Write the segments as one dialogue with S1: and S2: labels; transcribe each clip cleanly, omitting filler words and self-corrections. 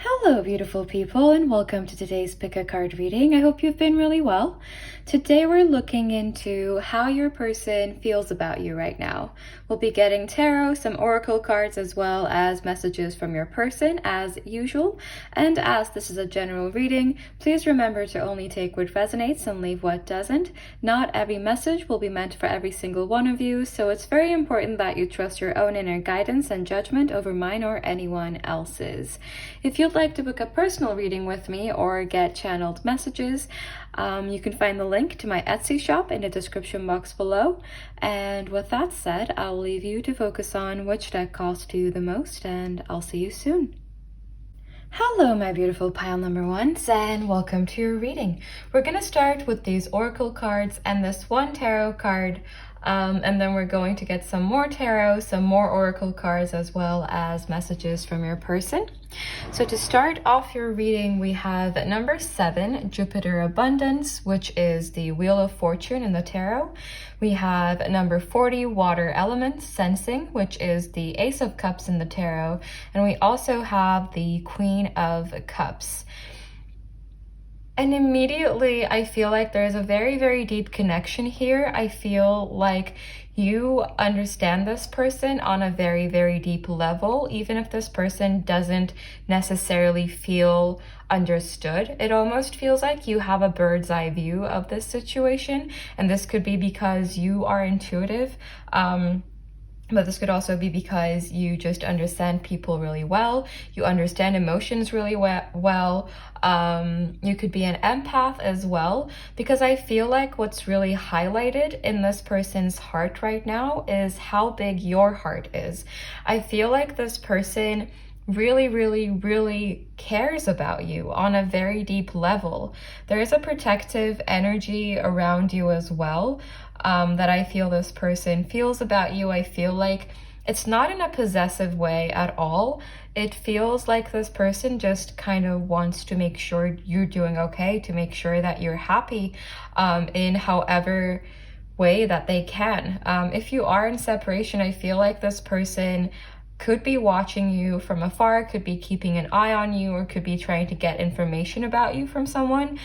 S1: Hello, beautiful people, and welcome to today's Pick a Card reading. I hope you've been really well. Today we're looking into how your person feels about you right now. We'll be getting tarot, some oracle cards, as well as messages from your person as usual. And as this is a general reading, please remember to only take what resonates and leave what doesn't. Not every message will be meant for every single one of you, so it's very important that you trust your own inner guidance and judgment over mine or anyone else's. If you'd like to book a personal reading with me or get channeled messages, you can find the link to my Etsy shop in the description box below. And with that said, I'll leave you to focus on which deck calls to you the most, and I'll see you soon. Hello, my beautiful pile number ones, and welcome to your reading. We're going to start with these oracle cards and this one tarot card, and then we're going to get some more tarot, some more oracle cards, as well as messages from your person. So to start off your reading, we have number 7, Jupiter Abundance, which is the Wheel of Fortune in the tarot. We have number 40, Water Element, Sensing, which is the Ace of Cups in the tarot. And we also have the Queen of Cups. And immediately, I feel like there's a very, very deep connection here. I feel like you understand this person on a very, very deep level, even if this person doesn't necessarily feel understood. It almost feels like you have a bird's eye view of this situation. And this could be because you are intuitive. But this could also be because you just understand people really well. You understand emotions really well. You could be an empath as well, because I feel like what's really highlighted in this person's heart right now is how big your heart is. I feel like this person really, really, really cares about you on a very deep level. There is a protective energy around you as well, that I feel this person feels about you. I feel like it's not in a possessive way at all. It feels like this person just kind of wants to make sure you're doing okay, to make sure that you're happy in however way that they can. If you are in separation, I feel like this person could be watching you from afar, could be keeping an eye on you, or could be trying to get information about you from someone,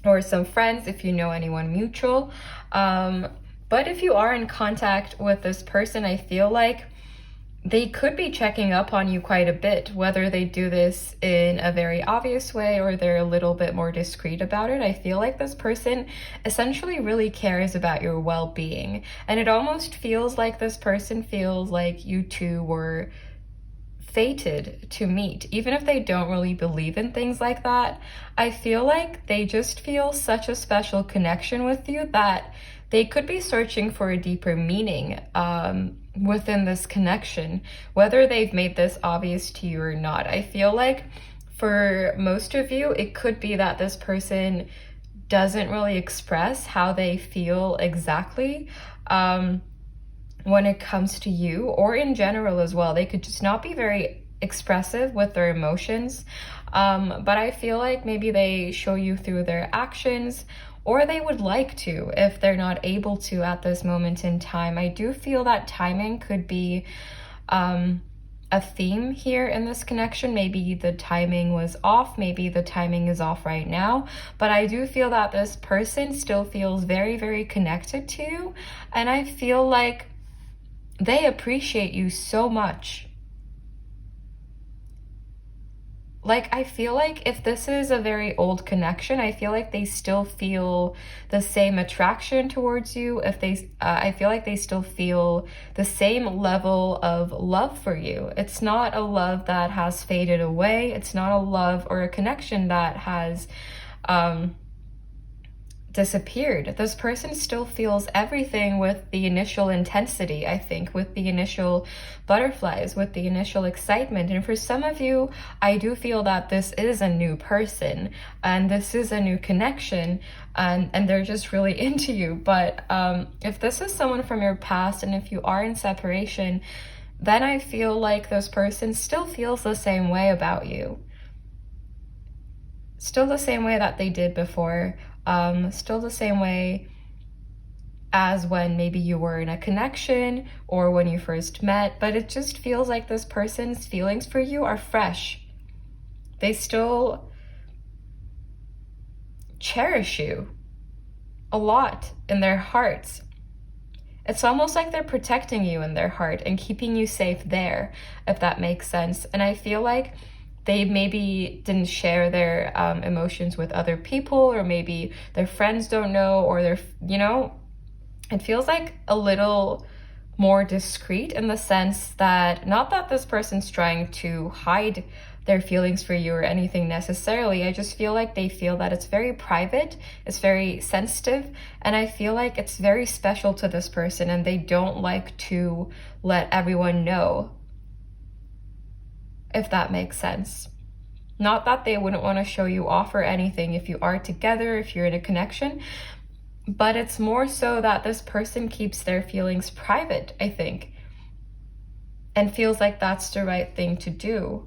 S1: or some friends if you know anyone mutual. But if you are in contact with this person, I feel like they could be checking up on you quite a bit, whether they do this in a very obvious way or they're a little bit more discreet about it. I feel like this person essentially really cares about your well-being. And it almost feels like this person feels like you two were fated to meet. Even if they don't really believe in things like that, I feel like they just feel such a special connection with you that they could be searching for a deeper meaning within this connection, whether they've made this obvious to you or not. I feel like for most of you, it could be that this person doesn't really express how they feel exactly when it comes to you, or in general as well. They could just not be very expressive with their emotions, but I feel like maybe they show you through their actions, or they would like to if they're not able to at this moment in time. I do feel that timing could be a theme here in this connection. Maybe the timing was off, maybe the timing is off right now, but I do feel that this person still feels very, very connected to you, and I feel like they appreciate you so much. Like, I feel like if this is a very old connection, I feel like they still feel the same attraction towards you. If they, I feel like they still feel the same level of love for you. It's not a love that has faded away. It's not a love or a connection that has disappeared. This person still feels everything with the initial intensity, I think, with the initial butterflies, with the initial excitement. And for some of you, I do feel that this is a new person and this is a new connection, and they're just really into you. But if this is someone from your past, and if you are in separation, then I feel like this person still feels the same way about you. Still the same way that they did before. Still the same way as when maybe you were in a connection or when you first met, but it just feels like this person's feelings for you are fresh. They still cherish you a lot in their hearts. It's almost like they're protecting you in their heart and keeping you safe there, if that makes sense. And I feel like they maybe didn't share their emotions with other people, or maybe their friends don't know, or they're, you know, it feels like a little more discreet in the sense that, not that this person's trying to hide their feelings for you or anything necessarily. I just feel like they feel that it's very private, it's very sensitive, and I feel like it's very special to this person, and they don't like to let everyone know, if that makes sense. Not that they wouldn't want to show you off or anything if you are together, if you're in a connection, but it's more so that this person keeps their feelings private, I think, and feels like that's the right thing to do.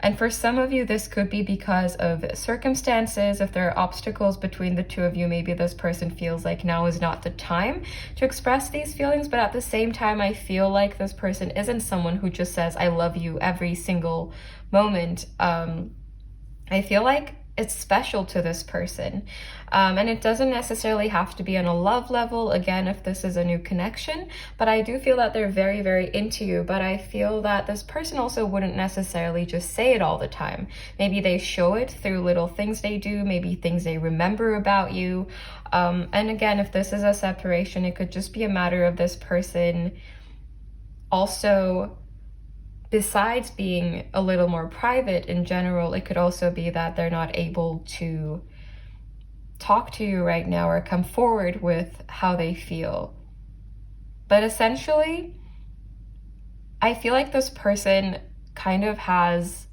S1: And for some of you, this could be because of circumstances. If there are obstacles between the two of you, maybe this person feels like now is not the time to express these feelings. But at the same time, I feel like this person isn't someone who just says, I love you every single moment. I feel like it's special to this person. And it doesn't necessarily have to be on a love level, again, if this is a new connection, but I do feel that they're very, very into you. But I feel that this person also wouldn't necessarily just say it all the time. Maybe they show it through little things they do, maybe things they remember about you. And again, if this is a separation, it could just be a matter of this person also, besides being a little more private in general, it could also be that they're not able to talk to you right now or come forward with how they feel. But essentially, I feel like this person kind of has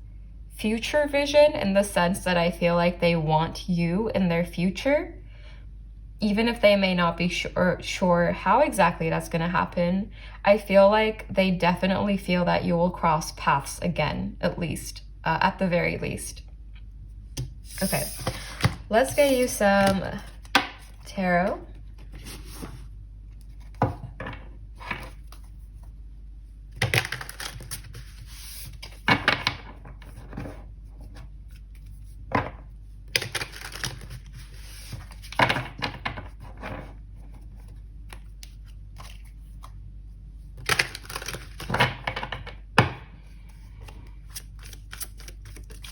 S1: future vision, in the sense that I feel like they want you in their future, even if they may not be sure how exactly that's going to happen. I feel like they definitely feel that you will cross paths again, at least, at the very least. Okay, let's get you some tarot.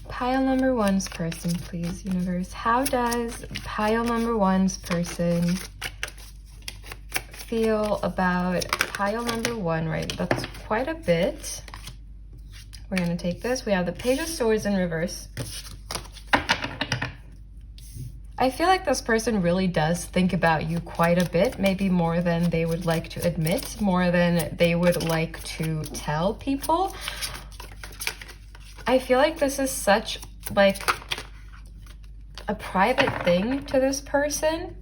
S1: Pile number one's person, please, universe. How does pile number one's person feel about pile number one, right? That's quite a bit. We're going to take this. We have the Page of Swords in reverse. I feel like this person really does think about you quite a bit, maybe more than they would like to admit, more than they would like to tell people. I feel like this is such like a private thing to this person,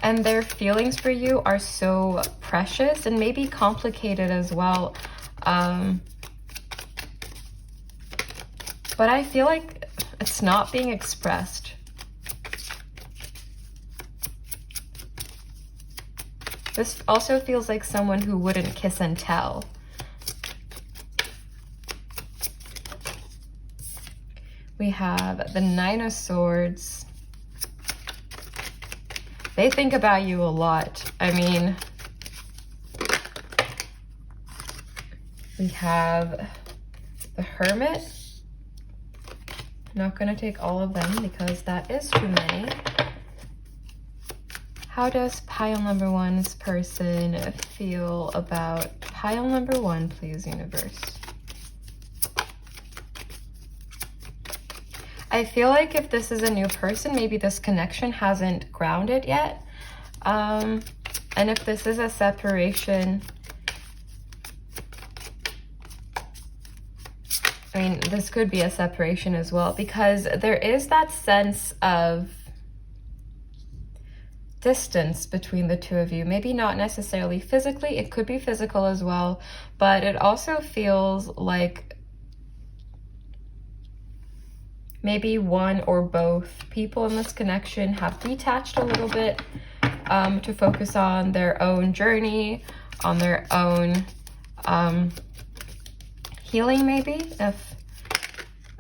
S1: and their feelings for you are so precious and maybe complicated as well. But I feel like it's not being expressed. This also feels like someone who wouldn't kiss and tell. We have the Nine of Swords. They think about you a lot. I mean, we have the Hermit. I'm not going to take all of them because that is too many. How does pile number one's person feel about pile number one, please, universe? I feel like if this is a new person, maybe this connection hasn't grounded yet. And if this is a separation, I mean, this could be a separation as well, because there is that sense of distance between the two of you. Maybe not necessarily physically, it could be physical as well, but it also feels like maybe one or both people in this connection have detached a little bit to focus on their own journey, on their own healing, maybe. If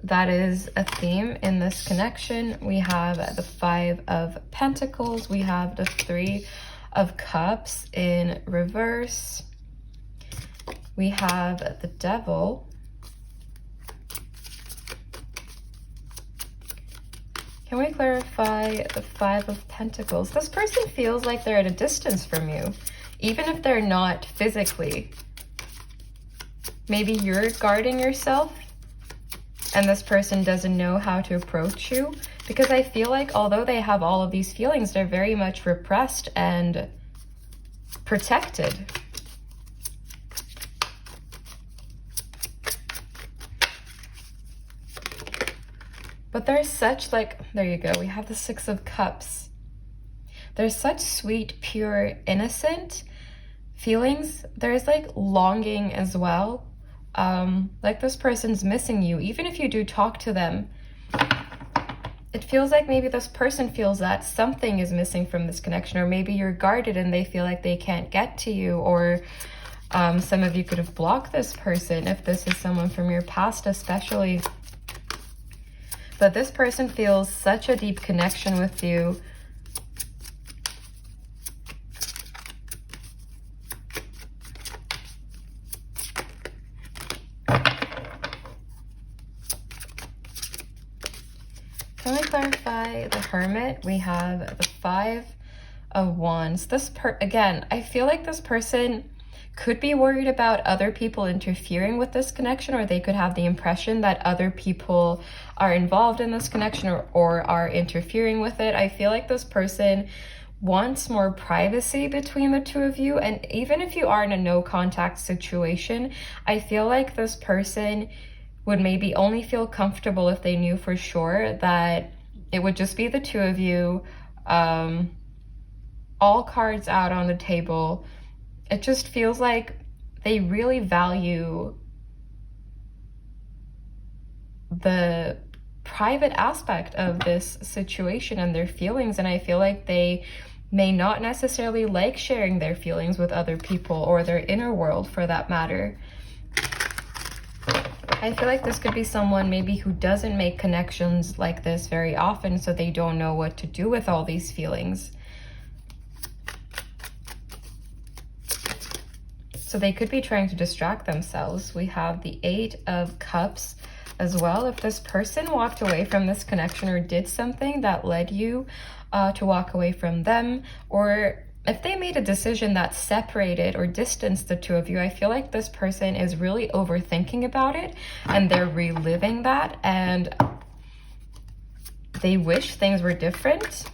S1: that is a theme in this connection. We have the 5 of Pentacles. We have the 3 of Cups in reverse. We have the Devil. Can we clarify the 5 of Pentacles? This person feels like they're at a distance from you, even if they're not physically. Maybe you're guarding yourself and this person doesn't know how to approach you, because I feel like although they have all of these feelings, they're very much repressed and protected. But there's such like, there you go, we have the 6 of Cups. There's such sweet, pure, innocent feelings. There's like longing as well. Like this person's missing you. Even if you do talk to them, it feels like maybe this person feels that something is missing from this connection, or maybe you're guarded and they feel like they can't get to you, or some of you could have blocked this person if this is someone from your past especially. But this person feels such a deep connection with you. Can we clarify the Hermit? We have the 5 of Wands. Again, I feel like this person could be worried about other people interfering with this connection, or they could have the impression that other people are involved in this connection or are interfering with it. I feel like this person wants more privacy between the two of you, and even if you are in a no contact situation, I feel like this person would maybe only feel comfortable if they knew for sure that it would just be the two of you, all cards out on the table. It just feels like they really value the private aspect of this situation and their feelings, and I feel like they may not necessarily like sharing their feelings with other people, or their inner world for that matter. I feel like this could be someone maybe who doesn't make connections like this very often, so they don't know what to do with all these feelings. So they could be trying to distract themselves. We have the 8 of Cups as well. If this person walked away from this connection or did something that led you to walk away from them, or if they made a decision that separated or distanced the two of you, I feel like this person is really overthinking about it, and they're reliving that, and they wish things were different.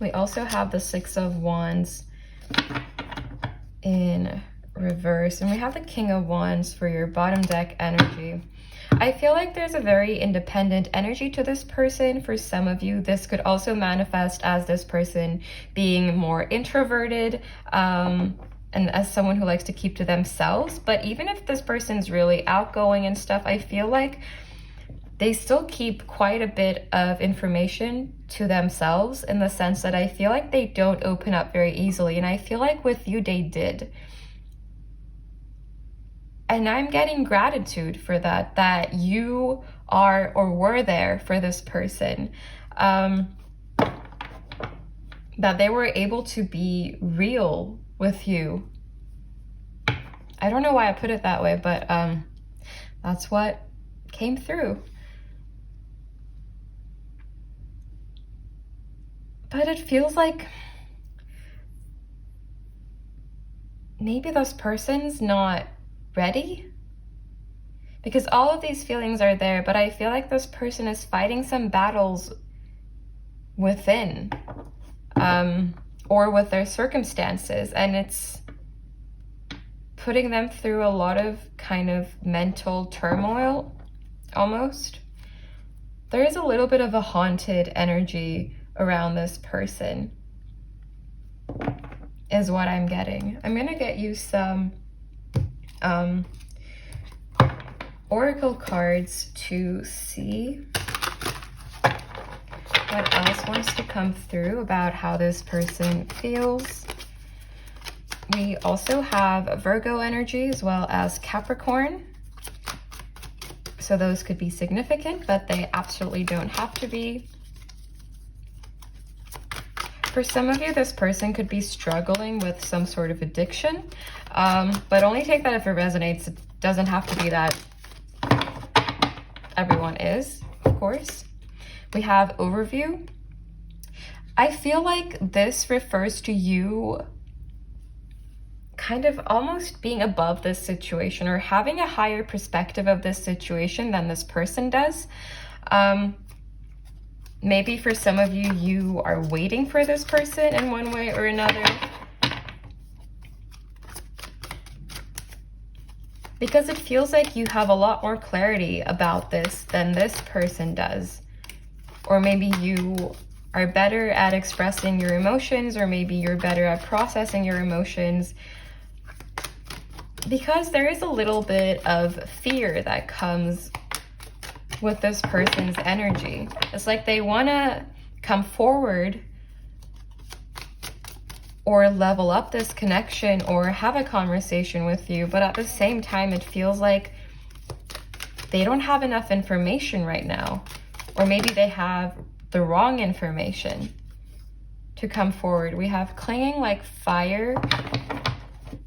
S1: We also have the 6 of Wands in reverse, and we have the King of Wands for your bottom deck energy. I feel like there's a very independent energy to this person. For some of you, this could also manifest as this person being more introverted, and as someone who likes to keep to themselves. But even if this person's really outgoing and stuff, I feel like they still keep quite a bit of information to themselves, in the sense that I feel like they don't open up very easily. And I feel like with you, they did. And I'm getting gratitude for that, that you are or were there for this person. That they were able to be real with you. I don't know why I put it that way, but that's what came through. But it feels like maybe this person's not ready, because all of these feelings are there, but I feel like this person is fighting some battles within, or with their circumstances, and it's putting them through a lot of kind of mental turmoil almost. There is a little bit of a haunted energy around this person, is what I'm getting. I'm gonna get you some oracle cards to see what else wants to come through about how this person feels. We also have Virgo energy as well as Capricorn. So those could be significant, but they absolutely don't have to be. For some of you, this person could be struggling with some sort of addiction, but only take that if it resonates. It doesn't have to be that everyone is, of course. We have overview. I feel like this refers to you kind of almost being above this situation or having a higher perspective of this situation than this person does. Maybe for some of you, you are waiting for this person in one way or another, because it feels like you have a lot more clarity about this than this person does. Or maybe you are better at expressing your emotions, or maybe you're better at processing your emotions, because there is a little bit of fear that comes with this person's energy. It's like they want to come forward or level up this connection or have a conversation with you, but at the same time it feels like they don't have enough information right now, or maybe they have the wrong information to come forward. We have clinging like fire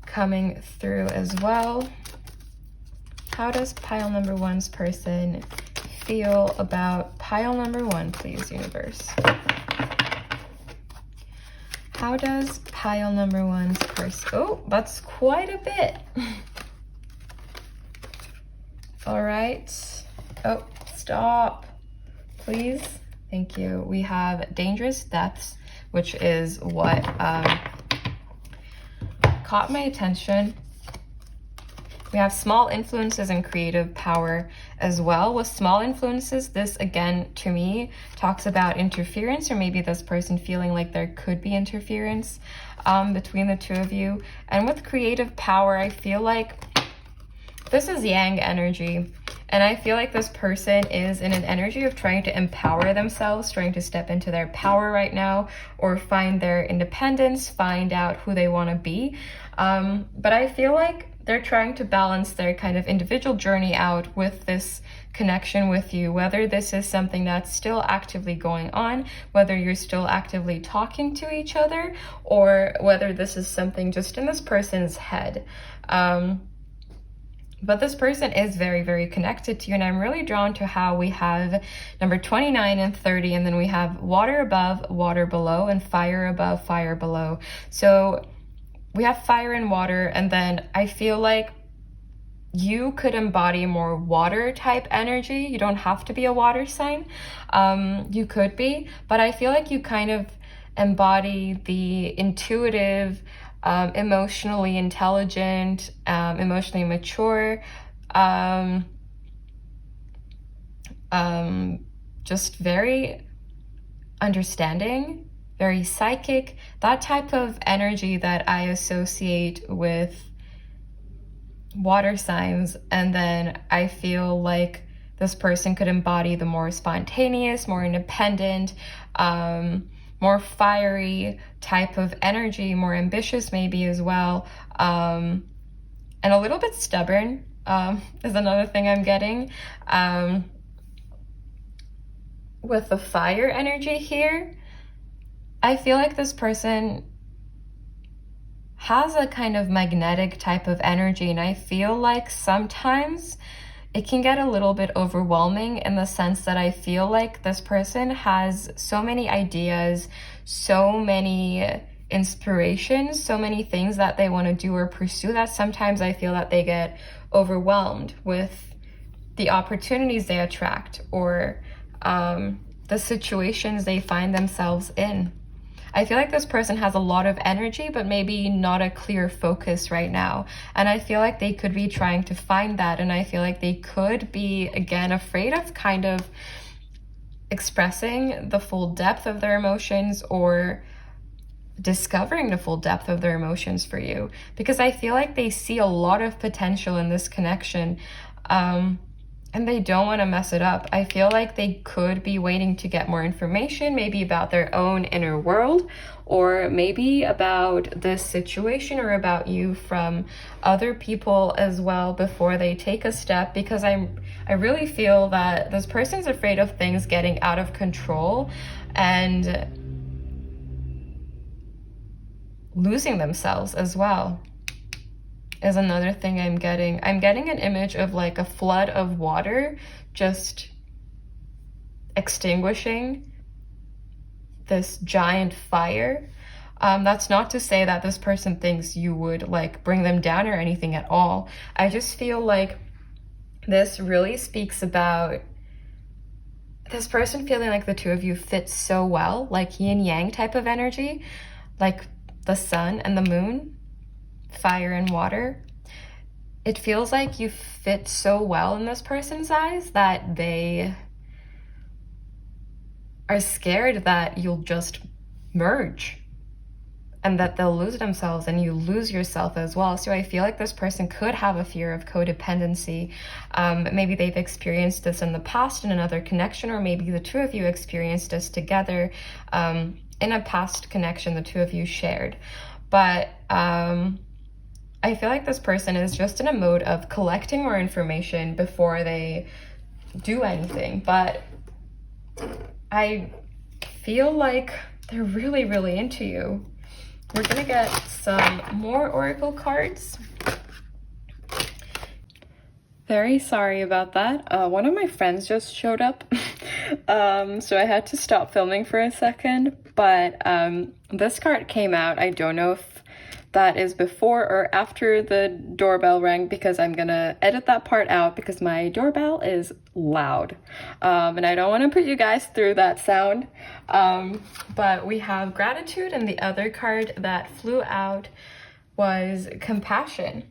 S1: coming through as well. How does pile number one's person feel about pile number one, please, universe? How does pile number one's person... Oh, that's quite a bit. All right. Oh, stop, please. Thank you. We have dangerous depths, which is what caught my attention. We have small influences and creative power as well. With small influences, this again, to me, talks about interference, or maybe this person feeling like there could be interference between the two of you. And with creative power, I feel like this is yang energy. And I feel like this person is in an energy of trying to empower themselves, trying to step into their power right now, or find their independence, find out who they want to be. But I feel like they're trying to balance their kind of individual journey out with this connection with you, whether this is something that's still actively going on, whether you're still actively talking to each other, or whether this is something just in this person's head. But this person is very, very connected to you, and I'm really drawn to how we have number 29 and 30, and then we have water above, water below, and fire above, fire below. So we have fire and water, and then I feel like you could embody more water type energy. You don't have to be a water sign. You could be, but I feel like you kind of embody the intuitive, emotionally intelligent, emotionally mature, just very understanding, very psychic, that type of energy that I associate with water signs. And then I feel like this person could embody the more spontaneous, more independent, more fiery type of energy, more ambitious maybe as well, and a little bit stubborn is another thing I'm getting. With the fire energy here, I feel like this person has a kind of magnetic type of energy, and I feel like sometimes it can get a little bit overwhelming in the sense that I feel like this person has so many ideas, so many inspirations, so many things that they want to do or pursue, that sometimes I feel that they get overwhelmed with the opportunities they attract, or the situations they find themselves in. I feel like this person has a lot of energy, but maybe not a clear focus right now. And I feel like they could be trying to find that. And I feel like they could be, again, afraid of kind of expressing the full depth of their emotions, or discovering the full depth of their emotions for you. Because I feel like they see a lot of potential in this connection. and they don't want to mess it up. I feel like they could be waiting to get more information, maybe about their own inner world, or maybe about this situation or about you from other people as well before they take a step, because I really feel that this person's afraid of things getting out of control and losing themselves as well. Is another thing I'm getting. I'm getting an image of like a flood of water just extinguishing this giant fire. That's not to say that this person thinks you would like bring them down or anything at all. I just feel like this really speaks about this person feeling like the two of you fit so well, like yin yang type of energy, like the sun and the moon, fire and water. It feels like you fit so well in this person's eyes that they are scared that you'll just merge and that they'll lose themselves and you lose yourself as well. So I feel like this person could have a fear of codependency. Maybe they've experienced this in the past in another connection, or maybe the two of you experienced this together in a past connection the two of you shared. But I feel like this person is just in a mode of collecting more information before they do anything. But I feel like they're really, really into you. We're gonna get some more oracle cards. Very sorry about that. One of my friends just showed up, so I had to stop filming for a second. But this card came out. I don't know if that is before or after the doorbell rang, because I'm gonna edit that part out because my doorbell is loud. And I don't want to put you guys through that sound. But we have gratitude, and the other card that flew out was compassion.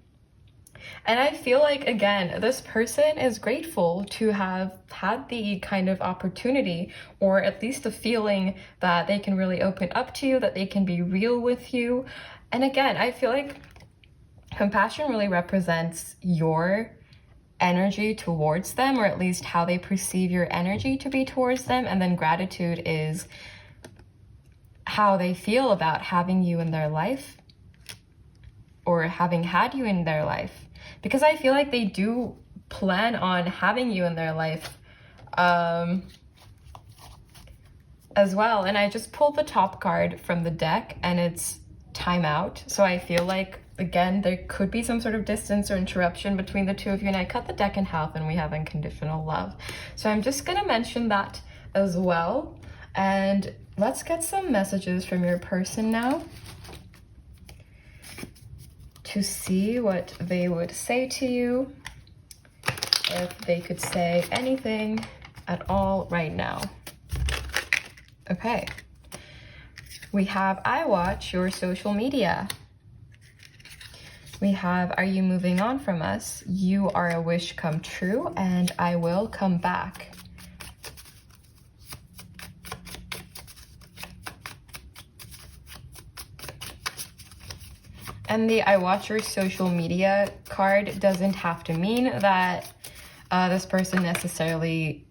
S1: And I feel like, again, this person is grateful to have had the kind of opportunity, or at least the feeling that they can really open up to you, that they can be real with you. And again, I feel like compassion really represents your energy towards them, or at least how they perceive your energy to be towards them. And then gratitude is how they feel about having you in their life, or having had you in their life. Because I feel like they do plan on having you in their life as well. And I just pulled the top card from the deck, and it's time out. So I feel like, again, there could be some sort of distance or interruption between the two of you, and I cut the deck in half and we have unconditional love. So I'm just gonna mention that as well. And let's get some messages from your person now to see what they would say to you, if they could say anything at all right now. Okay. We have, I watch your social media. We have, are you moving on from us? You are a wish come true, and I will come back. And the I watch your social media card doesn't have to mean that this person necessarily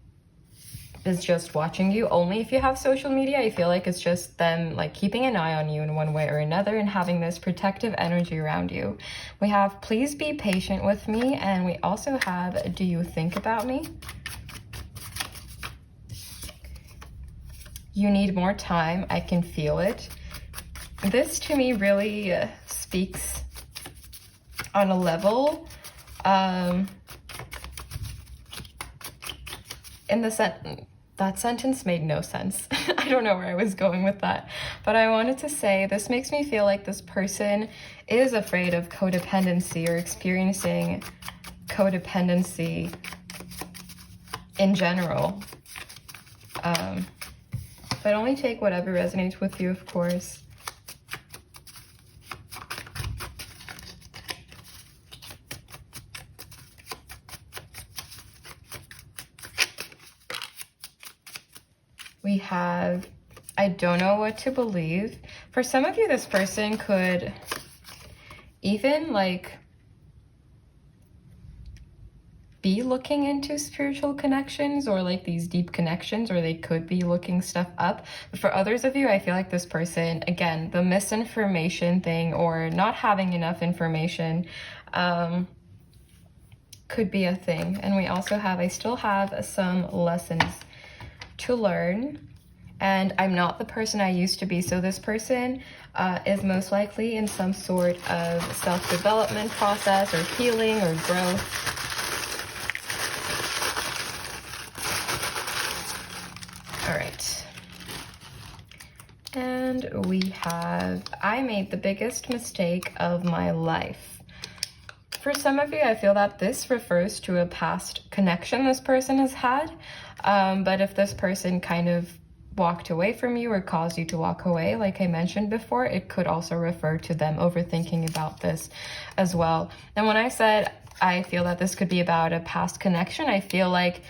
S1: is just watching you. Only if you have social media. I feel like it's just them like keeping an eye on you in one way or another and having this protective energy around you. We have, please be patient with me. And we also have, do you think about me? You need more time. I can feel it. This to me really speaks on a level in the sentence. That sentence made no sense. I don't know where I was going with that. But I wanted to say, this makes me feel like this person is afraid of codependency, or experiencing codependency in general. But only take whatever resonates with you, of course. We have, I don't know what to believe. For some of you, this person could even like be looking into spiritual connections or like these deep connections, or they could be looking stuff up. But for others of you, I feel like this person, again, the misinformation thing or not having enough information could be a thing. And we also have, I still have some lessons to learn, and I'm not the person I used to be. So this person is most likely in some sort of self-development process or healing or growth. All right. And we have, I made the biggest mistake of my life. For some of you, I feel that this refers to a past connection this person has had. But if this person kind of walked away from you or caused you to walk away, like I mentioned before, it could also refer to them overthinking about this as well. And when I said I feel that this could be about a past connection, I feel like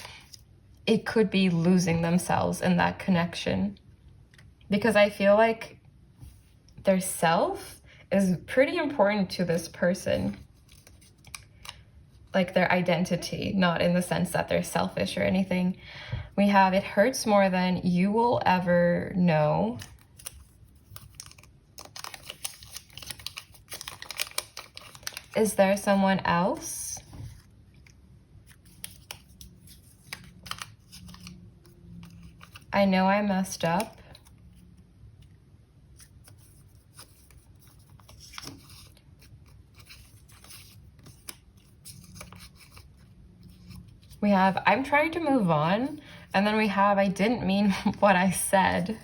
S1: it could be losing themselves in that connection. Because I feel like their self is pretty important to this person. Like their identity, not in the sense that they're selfish or anything. We have, it hurts more than you will ever know. Is there someone else? I know I messed up. We have, I'm trying to move on. And then we have, I didn't mean what I said.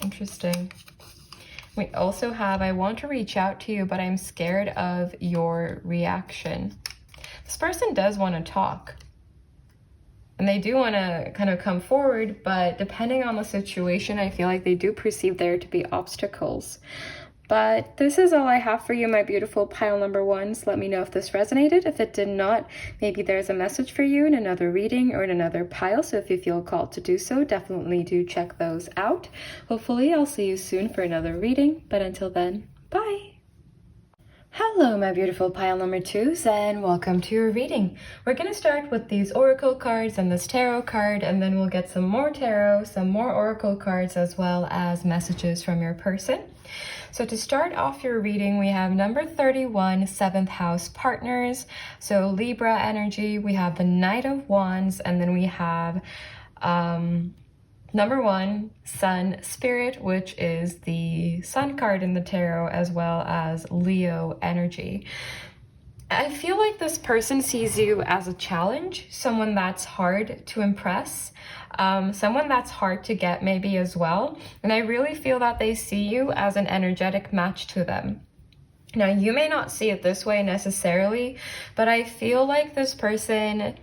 S1: Interesting. We also have, I want to reach out to you, but I'm scared of your reaction. This person does want to talk. And they do want to kind of come forward, but depending on the situation, I feel like they do perceive there to be obstacles. But this is all I have for you, my beautiful pile number ones. Let me know if this resonated. If it did not, maybe there's a message for you in another reading or in another pile. So if you feel called to do so, definitely do check those out. Hopefully I'll see you soon for another reading. But until then, bye. Hello, my beautiful pile number twos, and welcome to your reading. We're going to start with these oracle cards and this tarot card, and then we'll get some more tarot, some more oracle cards, as well as messages from your person. So to start off your reading, we have number 31, 7th house partners. So Libra energy, we have the Knight of Wands, and then we have number 1, Sun Spirit, which is the Sun card in the tarot, as well as Leo energy. I feel like this person sees you as a challenge, someone that's hard to impress, someone that's hard to get maybe as well. And I really feel that they see you as an energetic match to them. Now, you may not see it this way necessarily, but I feel like this person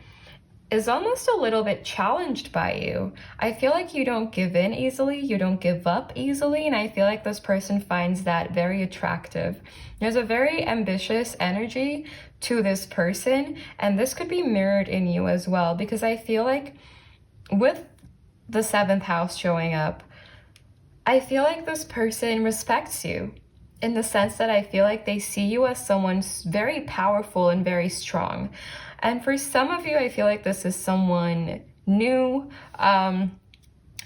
S1: is almost a little bit challenged by you. I feel like you don't give in easily, you don't give up easily, and I feel like this person finds that very attractive. There's a very ambitious energy to this person, and this could be mirrored in you as well, because I feel like with the 7th house showing up, I feel like this person respects you in the sense that I feel like they see you as someone very powerful and very strong. And for some of you, I feel like this is someone new.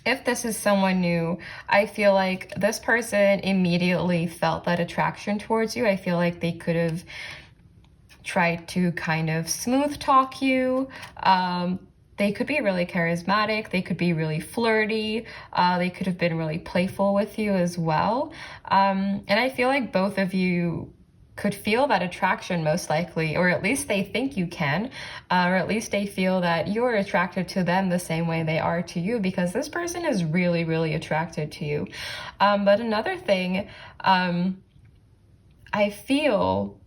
S1: If this is someone new, I feel like this person immediately felt that attraction towards you. I feel like they could have tried to kind of smooth talk you. They could be really charismatic. They could be really flirty. They could have been really playful with you as well. And I feel like both of you could feel that attraction most likely, or at least they think you can, or at least they feel that you're attracted to them the same way they are to you, because this person is really, really attracted to you. But another thing I feel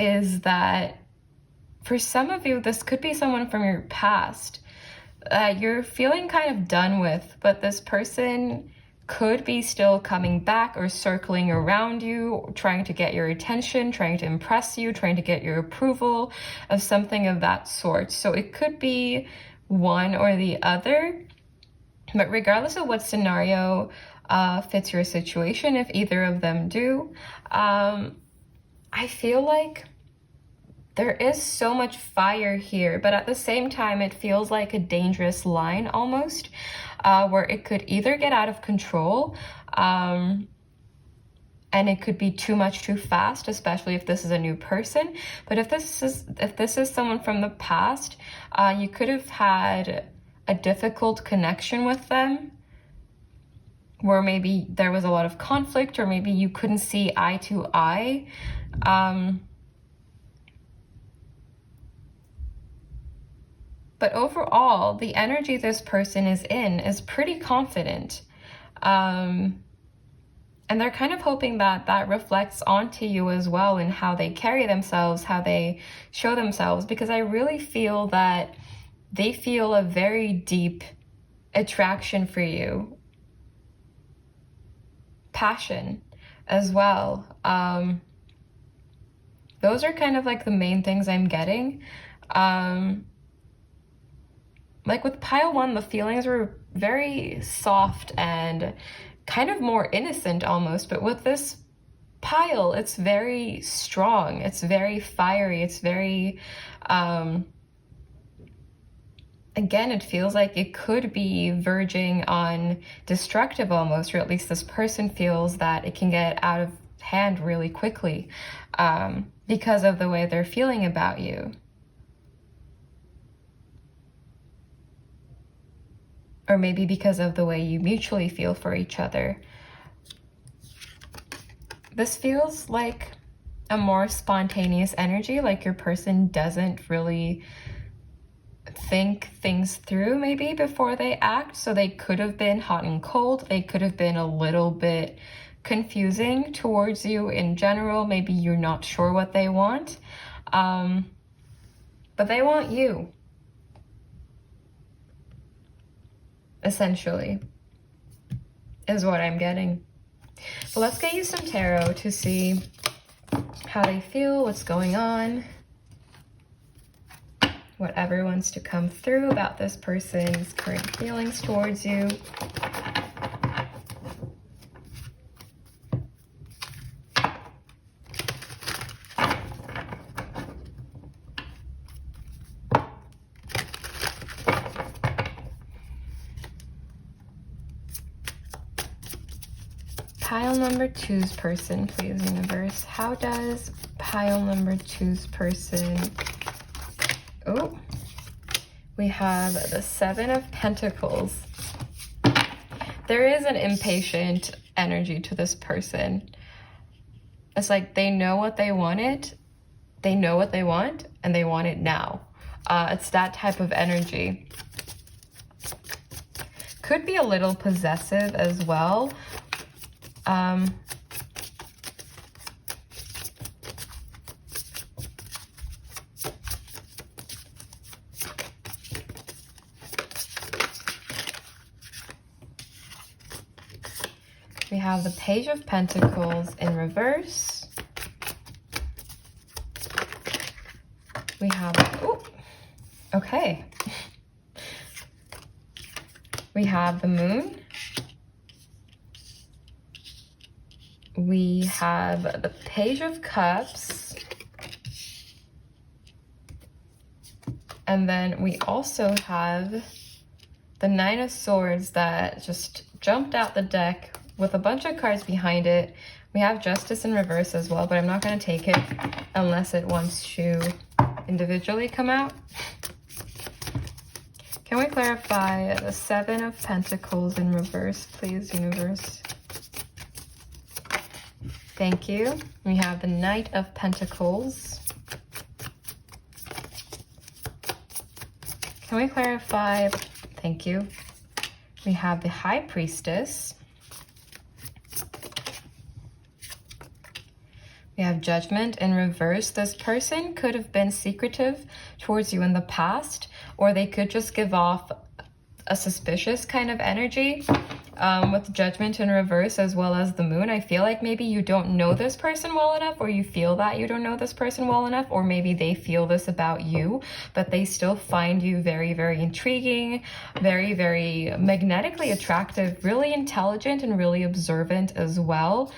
S1: is that for some of you, this could be someone from your past that you're feeling kind of done with, but this person could be still coming back or circling around you, trying to get your attention, trying to impress you, trying to get your approval of something of that sort. So it could be one or the other, but regardless of what scenario fits your situation, if either of them do. I feel like there is so much fire here, but at the same time, it feels like a dangerous line almost, where it could either get out of control, and it could be too much too fast, especially if this is a new person. But if this is someone from the past, you could have had a difficult connection with them, where maybe there was a lot of conflict, or maybe you couldn't see eye to eye. But overall, the energy this person is in is pretty confident. And they're kind of hoping that that reflects onto you as well in how they carry themselves, how they show themselves, because I really feel that they feel a very deep attraction for you. Passion as well. Those are kind of like the main things I'm getting. Like with pile 1, the feelings were very soft and kind of more innocent almost, but with this pile, it's very strong, it's very fiery, it's very, again, it feels like it could be verging on destructive almost, or at least this person feels that it can get out of hand really quickly, because of the way they're feeling about you. Or maybe because of the way you mutually feel for each other. This feels like a more spontaneous energy, like your person doesn't really think things through maybe before they act. So they could have been hot and cold. They could have been a little bit confusing towards you in general. Maybe you're not sure what they want, but they want you. Essentially, is what I'm getting. But let's get you some tarot to see how they feel, what's going on, whatever wants to come through about this person's current feelings towards you. Pile number 2's person, please, universe. How does pile number 2's person... Oh, we have the 7 of Pentacles. There is an impatient energy to this person. It's like they know what they wanted, they know what they want, and they want it now. It's that type of energy. Could be a little possessive as well. We have the Page of Pentacles in reverse. We have, oh, okay. We have the Moon. We have the Page of Cups. And then we also have the 9 of Swords that just jumped out the deck with a bunch of cards behind it. We have Justice in reverse as well, but I'm not going to take it unless it wants to individually come out. Can we clarify the 7 of Pentacles in reverse, please, universe? Thank you. We have the Knight of Pentacles. Can we clarify? Thank you. We have the High Priestess. We have Judgment in reverse. This person could have been secretive towards you in the past, or they could just give off a suspicious kind of energy. with Judgment in reverse as well as the Moon. I feel like maybe you don't know this person well enough, or you feel that you don't know this person well enough, or maybe they feel this about you, but they still find you very, very intriguing, very, very magnetically attractive, really intelligent, and really observant as well.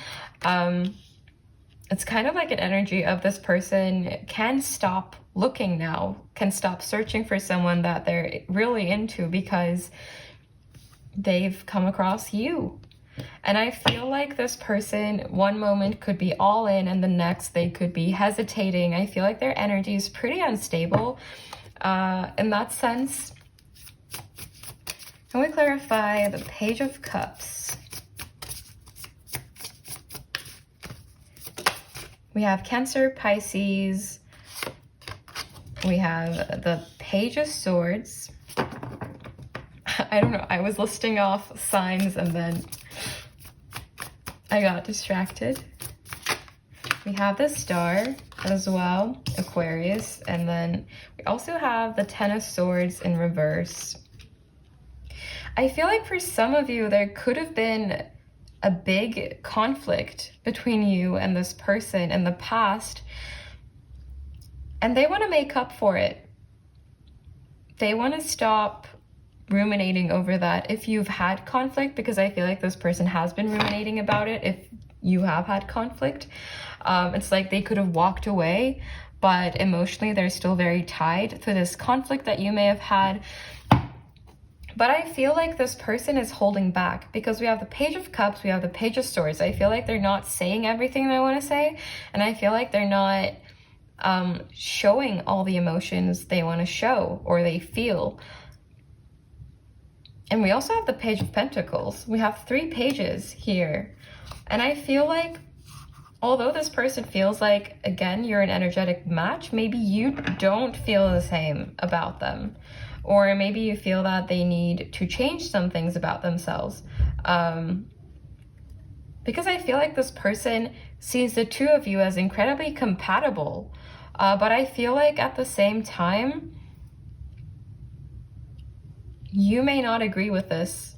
S1: It's kind of like an energy of this person can stop looking now, can stop searching for someone that they're really into because they've come across you. And I feel like this person one moment could be all in and the next they could be hesitating. I feel like their energy is pretty unstable in that sense. Can we clarify the Page of Cups? We have Cancer, Pisces. We have the Page of Swords. I don't know, I was listing off signs and then I got distracted. We have the Star as well, Aquarius, and then we also have the Ten of Swords in reverse. I feel like for some of you, there could have been a big conflict between you and this person in the past, and they want to make up for it. They want to stop ruminating over that if you've had conflict, because I feel like this person has been ruminating about it if you have had conflict. It's like they could have walked away, but emotionally they're still very tied to this conflict that you may have had. But I feel like this person is holding back because we have the Page of Cups, we have the Page of Swords. I feel like they're not saying everything they want to say, and I feel like they're not showing all the emotions they want to show or they feel. And we also have the Page of Pentacles. We have 3 pages here. And I feel like, although this person feels like, again, you're an energetic match, maybe you don't feel the same about them. Or maybe you feel that they need to change some things about themselves. Because I feel like this person sees the two of you as incredibly compatible. But I feel like at the same time, you may not agree with this.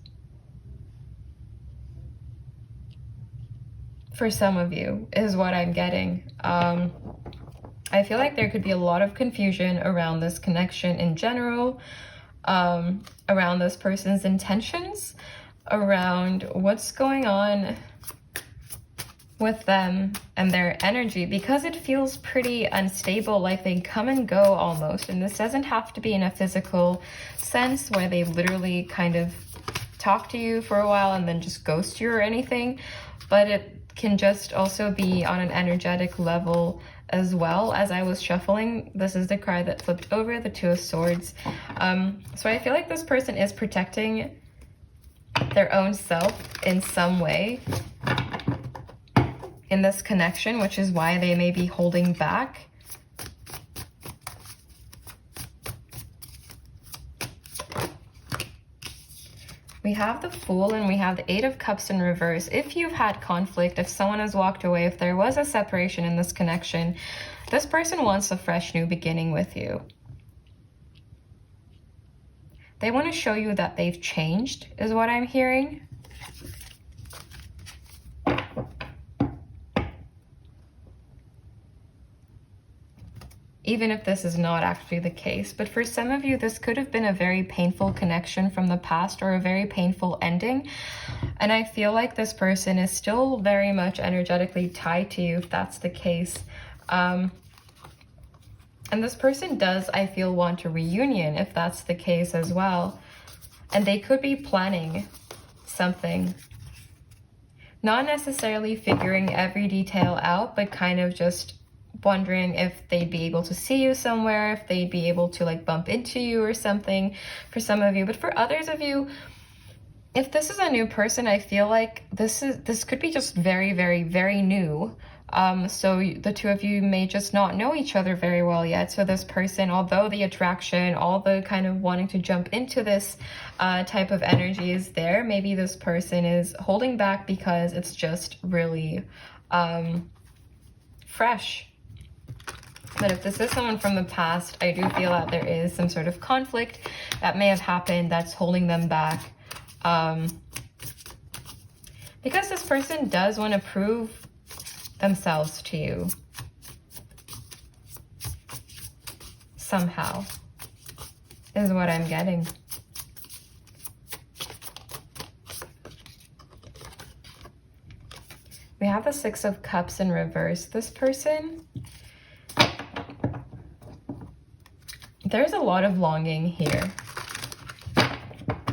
S1: For some of you, is what I'm getting. I feel like there could be a lot of confusion around this connection in general, around this person's intentions, around what's going on with them and their energy, because it feels pretty unstable, like they come and go almost. And this doesn't have to be in a physical sense where they literally kind of talk to you for a while and then just ghost you or anything, but it can just also be on an energetic level as well. As I was shuffling, this is the card that flipped over, the Two of Swords. So I feel like this person is protecting their own self in some way in this connection, which is why they may be holding back. We have the Fool and we have the Eight of Cups in reverse. If you've had conflict, if someone has walked away, if there was a separation in this connection, this person wants a fresh new beginning with you. They want to show you that they've changed, is what I'm hearing. Even if this is not actually the case. But for some of you, this could have been a very painful connection from the past or a very painful ending. And I feel like this person is still very much energetically tied to you, if that's the case. And this person does, I feel, want a reunion, if that's the case as well. And they could be planning something. Not necessarily figuring every detail out, but kind of just wondering if they'd be able to see you somewhere, if they'd be able to like bump into you or something for some of you. But for others of you, if this is a new person, I feel like this could be just very, very, very new. So the two of you may just not know each other very well yet. So this person, although the attraction, all the kind of wanting to jump into this type of energy is there, maybe this person is holding back because it's just really fresh. But if this is someone from the past, I do feel that there is some sort of conflict that may have happened that's holding them back. Because this person does want to prove themselves to you. Somehow. Is what I'm getting. We have the Six of Cups in reverse. This person, there's a lot of longing here.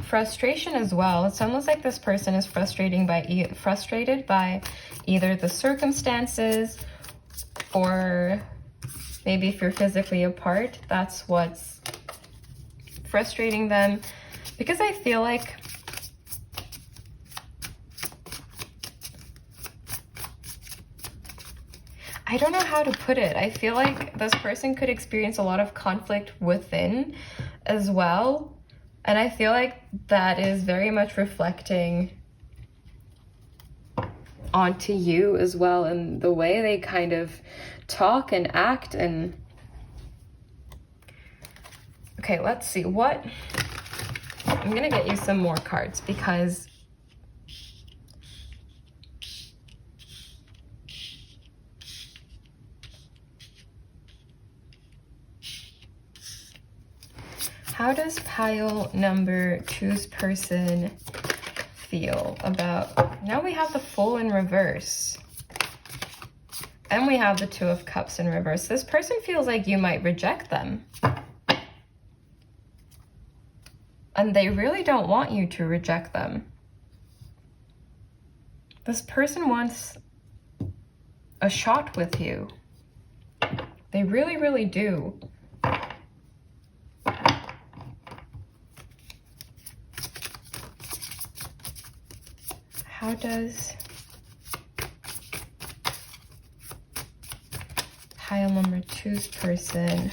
S1: Frustration as well. It's almost like this person is frustrated by either the circumstances, or maybe if you're physically apart, that's what's frustrating them. Because I feel like I don't know how to put it. I feel like this person could experience a lot of conflict within as well. And I feel like that is very much reflecting onto you as well, and the way they kind of talk and act. And okay, let's see what I'm gonna get you some more cards, because how does pile number 2's person feel about, now we have the Fool in reverse. And we have the Two of Cups in reverse. This person feels like you might reject them. And they really don't want you to reject them. This person wants a shot with you. They really, really do. How does pile number 2's person,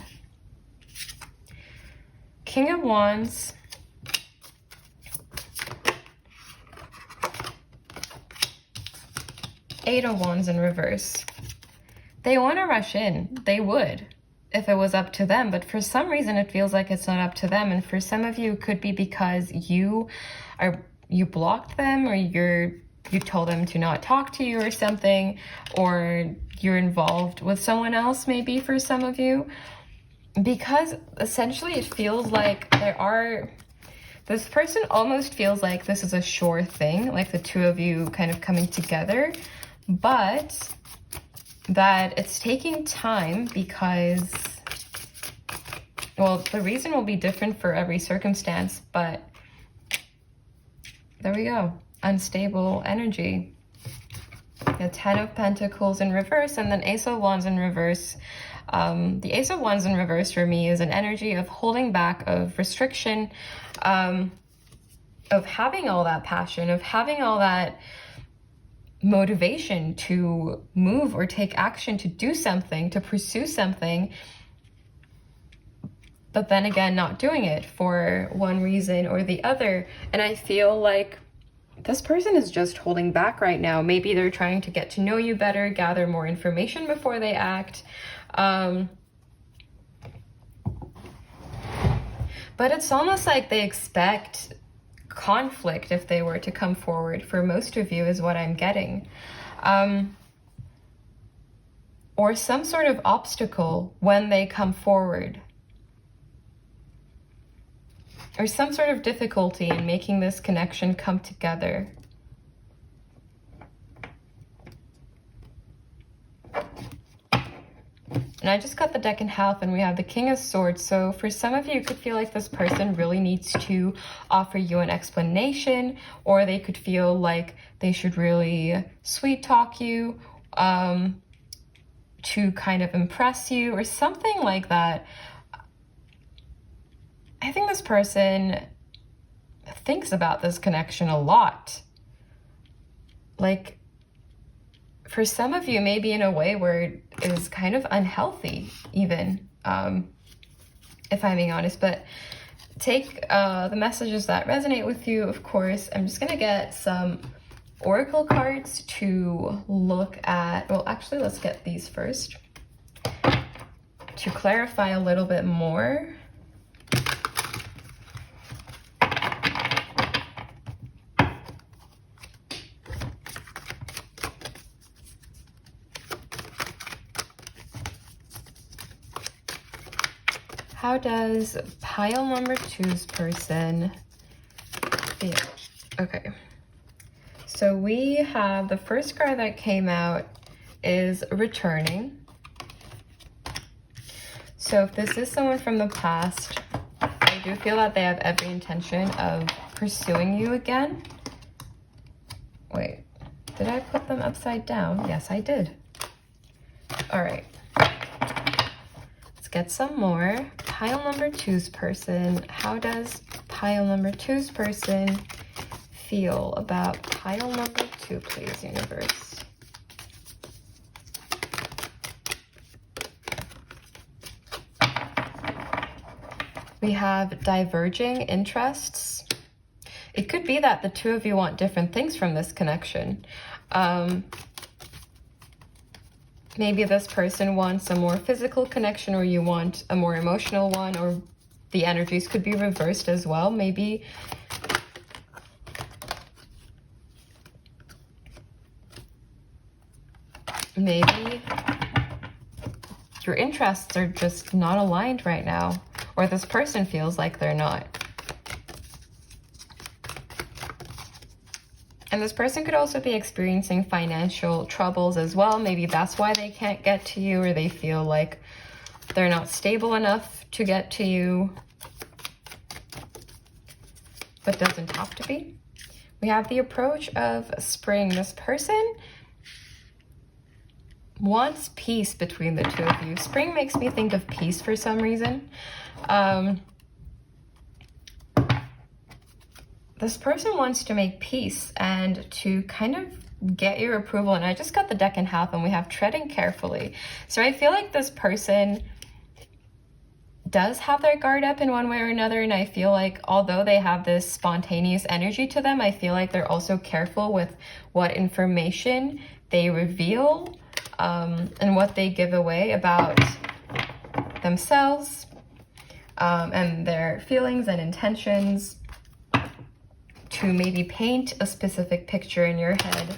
S1: King of Wands, Eight of Wands in reverse. They want to rush in. They would if it was up to them, but for some reason it feels like it's not up to them. And for some of you, it could be because you blocked them, or you told them to not talk to you or something, or you're involved with someone else maybe for some of you, because essentially it feels like this person almost feels like this is a sure thing, like the two of you kind of coming together, but that it's taking time because, well, the reason will be different for every circumstance, but there we go. Unstable energy. The Ten of Pentacles in reverse, and then Ace of Wands in reverse. The Ace of Wands in reverse for me is an energy of holding back, of restriction, of having all that passion, of having all that motivation to move or take action, to do something, to pursue something, but then again not doing it for one reason or the other. And I feel like this person is just holding back right now. Maybe they're trying to get to know you better, gather more information before they act. But it's almost like they expect conflict if they were to come forward. For most of you is what I'm getting. Or some sort of obstacle when they come forward. Or some sort of difficulty in making this connection come together. And I just cut the deck in half, and we have the King of Swords. So for some of you, you could feel like this person really needs to offer you an explanation, or they could feel like they should really sweet talk you to kind of impress you, or something like that. I think this person thinks about this connection a lot. Like, for some of you, maybe in a way where it is kind of unhealthy, even, if I'm being honest. But take the messages that resonate with you, of course. I'm just going to get some oracle cards to look at. Well, actually, let's get these first to clarify a little bit more. How does pile number 2's person feel? Okay. So we have the first card that came out is returning. So if this is someone from the past, I do feel that they have every intention of pursuing you again. Wait, did I put them upside down? Yes, I did. All right. Let's get some more. Pile number 2's person. How does pile number 2's person feel about pile number 2, please, universe? We have diverging interests. It could be that the two of you want different things from this connection. Maybe this person wants a more physical connection, or you want a more emotional one, or the energies could be reversed as well. Maybe your interests are just not aligned right now, or this person feels like they're not. And this person could also be experiencing financial troubles as well. Maybe that's why they can't get to you, or they feel like they're not stable enough to get to you, but doesn't have to be. We have the approach of spring. This person wants peace between the two of you. Spring makes me think of peace for some reason. This person wants to make peace and to kind of get your approval. And I just got the deck in half, and we have treading carefully. So I feel like this person does have their guard up in one way or another. And I feel like although they have this spontaneous energy to them, I feel like they're also careful with what information they reveal and what they give away about themselves and their feelings and intentions, to maybe paint a specific picture in your head.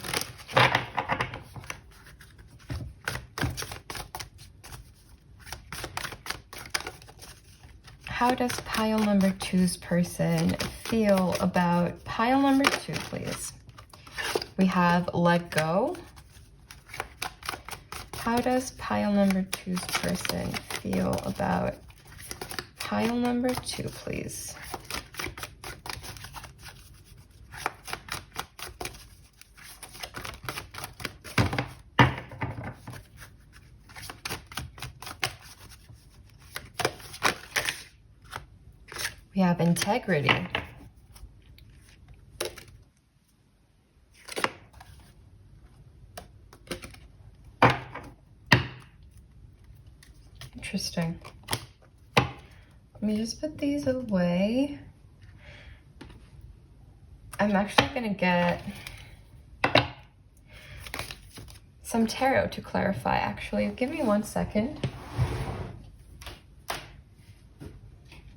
S1: How does pile number 2's person feel about pile number 2, please? We have let go. How does pile number 2's person feel about pile number 2, please? We have integrity. Interesting. Let me just put these away. I'm actually going to get some tarot to clarify, actually. Give me 1 second.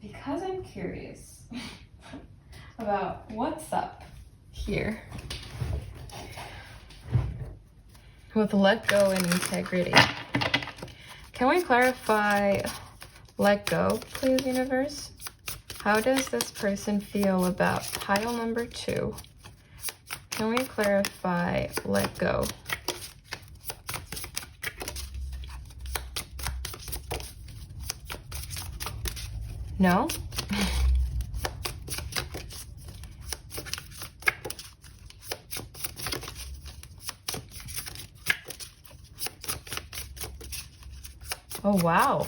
S1: Because I'm curious about what's up here with let go and integrity. Can we clarify let go, please, universe? How does this person feel about pile number 2? Can we clarify let go? No? Oh, wow.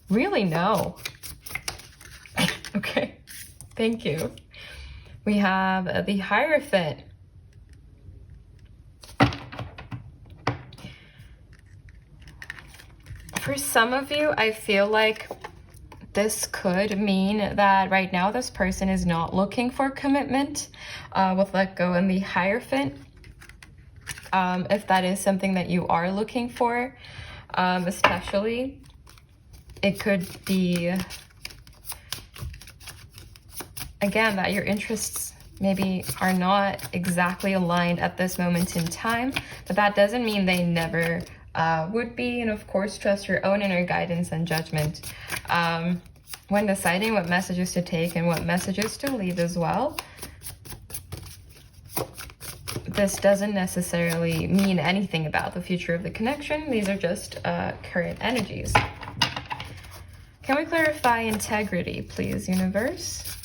S1: Really? No. Okay. Thank you. We have the Hierophant. For some of you, I feel like this could mean that right now this person is not looking for commitment with let go and the Hierophant. If that is something that you are looking for, especially, it could be, again, that your interests maybe are not exactly aligned at this moment in time, but that doesn't mean they never would be. And of course, trust your own inner guidance and judgment. when deciding what messages to take and what messages to leave as well, this doesn't necessarily mean anything about the future of the connection. These are just current energies. Can we clarify integrity, please, universe?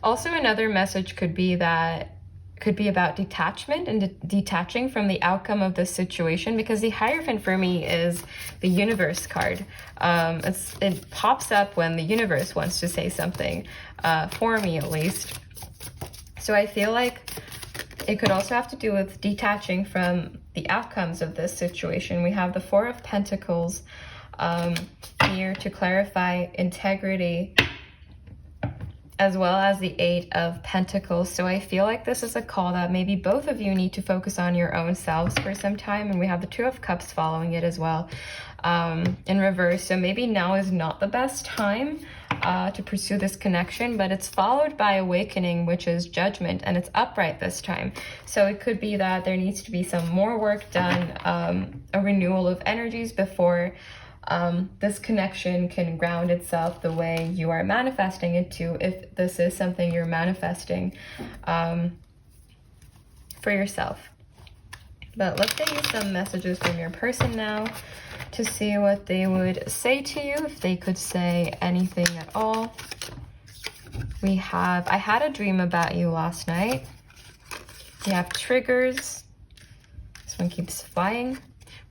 S1: Also, another message could be about detachment and detaching from the outcome of this situation, because the Hierophant for me is the universe card. It pops up when the universe wants to say something, for me at least. So I feel like it could also have to do with detaching from the outcomes of this situation. We have the Four of Pentacles here to clarify integrity, as well as the Eight of Pentacles. So I feel like this is a call that maybe both of you need to focus on your own selves for some time. And we have the Two of Cups following it as well, in reverse. So maybe now is not the best time to pursue this connection, but it's followed by Awakening, which is Judgment, and it's upright this time. So it could be that there needs to be some more work done, a renewal of energies before this connection can ground itself the way you are manifesting it to, if this is something you're manifesting for yourself. But let's get you some messages from your person now to see what they would say to you, if they could say anything at all. We have, I had a dream about you last night. We have triggers. This one keeps flying.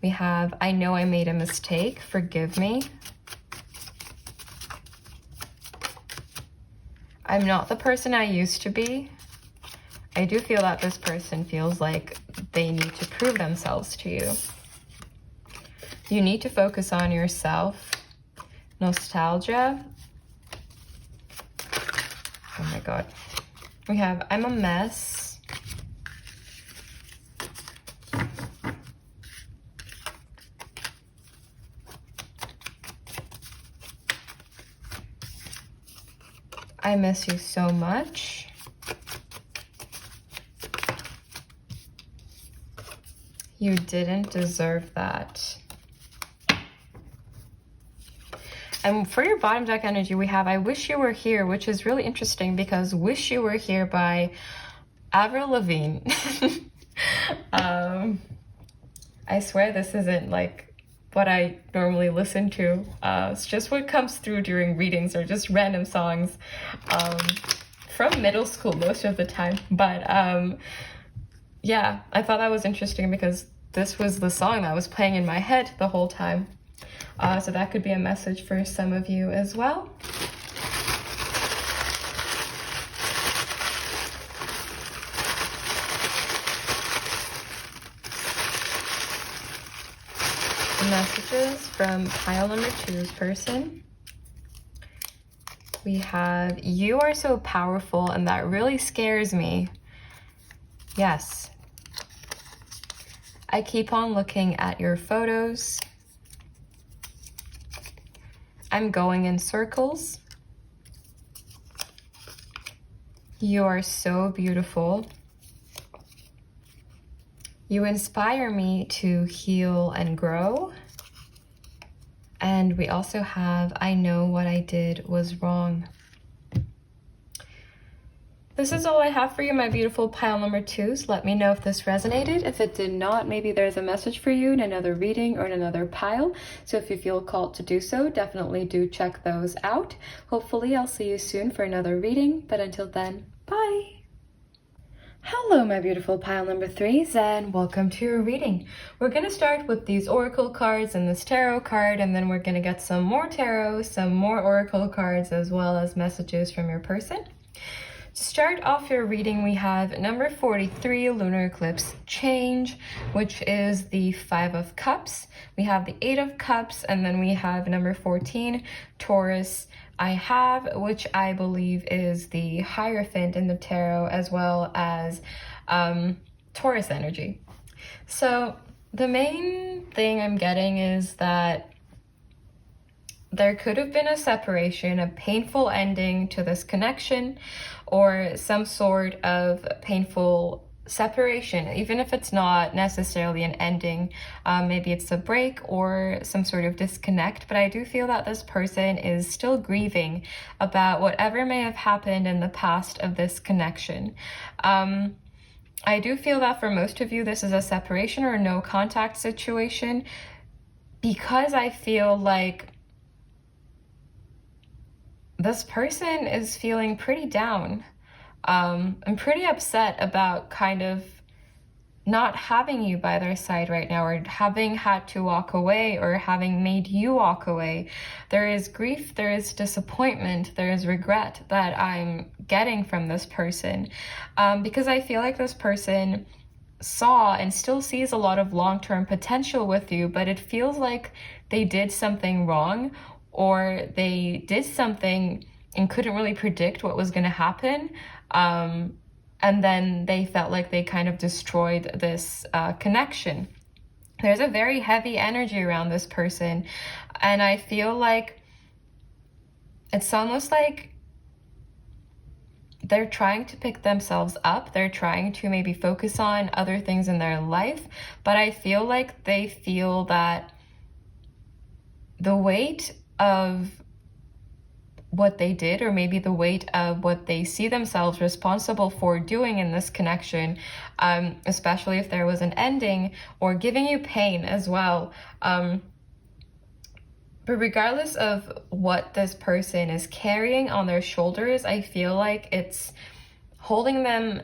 S1: We have, I know I made a mistake, forgive me. I'm not the person I used to be. I do feel that this person feels like they need to prove themselves to you. You need to focus on yourself. Nostalgia. Oh my God. We have, I'm a mess. I miss you so much. You didn't deserve that. And for your bottom deck energy, we have I Wish You Were Here, which is really interesting because Wish You Were Here by Avril Lavigne. I swear this isn't like what I normally listen to. It's just what comes through during readings, or just random songs from middle school most of the time. But yeah, I thought that was interesting because this was the song that was playing in my head the whole time. So that could be a message for some of you as well. Messages from pile number 2's person. We have, you are so powerful and that really scares me. Yes. I keep on looking at your photos. I'm going in circles. You are so beautiful. You inspire me to heal and grow. And we also have, I know what I did was wrong. This is all I have for you, my beautiful pile number 2s. Let me know if this resonated. If it did not, maybe there's a message for you in another reading or in another pile. So if you feel called to do so, definitely do check those out. Hopefully I'll see you soon for another reading. But until then, bye. Hello, my beautiful pile number 3s, and welcome to your reading. We're going to start with these oracle cards and this tarot card, and then we're going to get some more tarot, some more oracle cards, as well as messages from your person. To start off your reading, we have number 43, Lunar Eclipse Change, which is the 5 of Cups. We have the 8 of Cups, and then we have number 14, Taurus I have, which I believe is the Hierophant in the tarot, as well as Taurus energy. So the main thing I'm getting is that there could have been a separation, a painful ending to this connection, or some sort of painful separation, even if it's not necessarily an ending. Maybe it's a break or some sort of disconnect, but I do feel that this person is still grieving about whatever may have happened in the past of this connection. I do feel that for most of you, this is a separation or no contact situation, because I feel like this person is feeling pretty down. I'm pretty upset about kind of not having you by their side right now, or having had to walk away, or having made you walk away. There is grief, there is disappointment, there is regret that I'm getting from this person, because I feel like this person saw and still sees a lot of long-term potential with you, but it feels like they did something wrong, or they did something and couldn't really predict what was going to happen. And then they felt like they kind of destroyed this connection. There's a very heavy energy around this person, and I feel like it's almost like they're trying to pick themselves up. They're trying to maybe focus on other things in their life, but I feel like they feel that the weight of what they did, or maybe the weight of what they see themselves responsible for doing in this connection, especially if there was an ending, or giving you pain as well. But regardless of what this person is carrying on their shoulders, I feel like it's holding them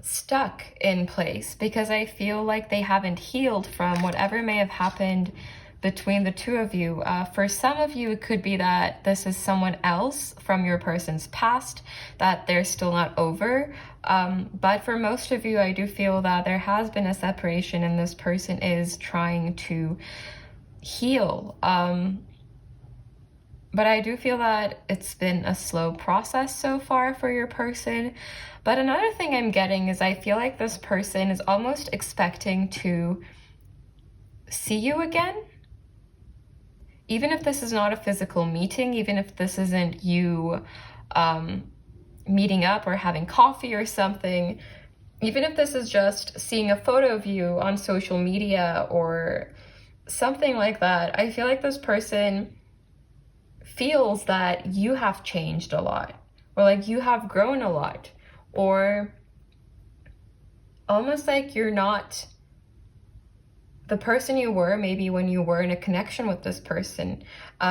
S1: stuck in place, because I feel like they haven't healed from whatever may have happened between the two of you. For some of you, it could be that this is someone else from your person's past that they're still not over. But for most of you, I do feel that there has been a separation and this person is trying to heal. But I do feel that it's been a slow process so far for your person. But another thing I'm getting is I feel like this person is almost expecting to see you again. Even if this is not a physical meeting, even if this isn't you meeting up or having coffee or something, even if this is just seeing a photo of you on social media or something like that, I feel like this person feels that you have changed a lot, or like you have grown a lot, or almost like you're not the person you were maybe when you were in a connection with this person,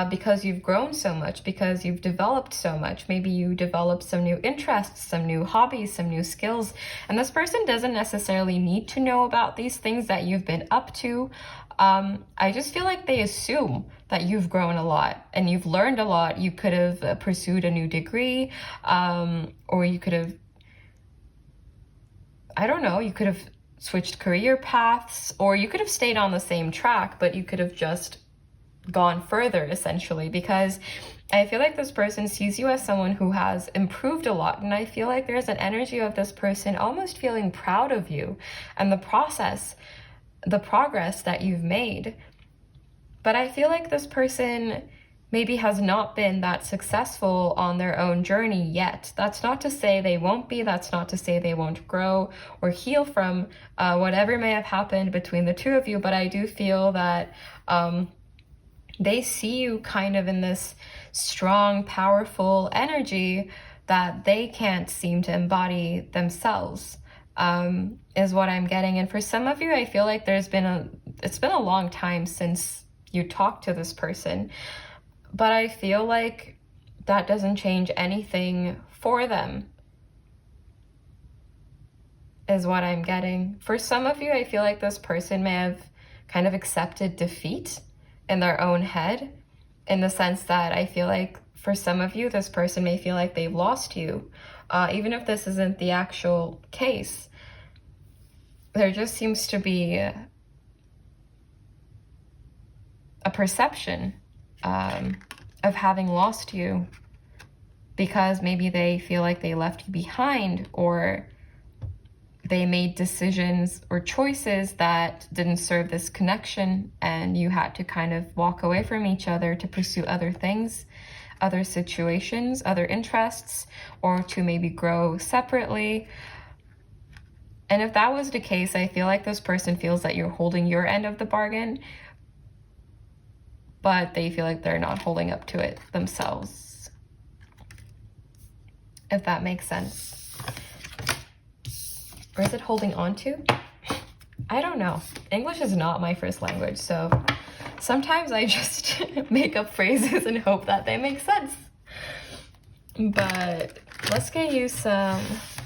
S1: because you've grown so much, because you've developed so much. Maybe you developed some new interests, some new hobbies, some new skills, and this person doesn't necessarily need to know about these things that you've been up to. I just feel like they assume that you've grown a lot and you've learned a lot. You could have pursued a new degree, or you could have, I don't know, you could have switched career paths, or you could have stayed on the same track, but you could have just gone further, essentially, because I feel like this person sees you as someone who has improved a lot, and I feel like there's an energy of this person almost feeling proud of you and the process, the progress that you've made. But I feel like this person maybe has not been that successful on their own journey yet. That's not to say they won't be. That's not to say they won't grow or heal from whatever may have happened between the two of you. But I do feel that they see you kind of in this strong, powerful energy that they can't seem to embody themselves, is what I'm getting. And for some of you, I feel like it's been a long time since you talked to this person. But I feel like that doesn't change anything for them, is what I'm getting. For some of you, I feel like this person may have kind of accepted defeat in their own head, in the sense that I feel like for some of you, this person may feel like they've lost you. Even if this isn't the actual case, there just seems to be a perception of having lost you, because maybe they feel like they left you behind, or they made decisions or choices that didn't serve this connection, and you had to kind of walk away from each other to pursue other things, other situations, other interests, or to maybe grow separately. And if that was the case, I feel like this person feels that you're holding your end of the bargain, but they feel like they're not holding up to it themselves. If that makes sense. Or is it holding on to? I don't know. English is not my first language, so sometimes I just make up phrases and hope that they make sense. But let's get you some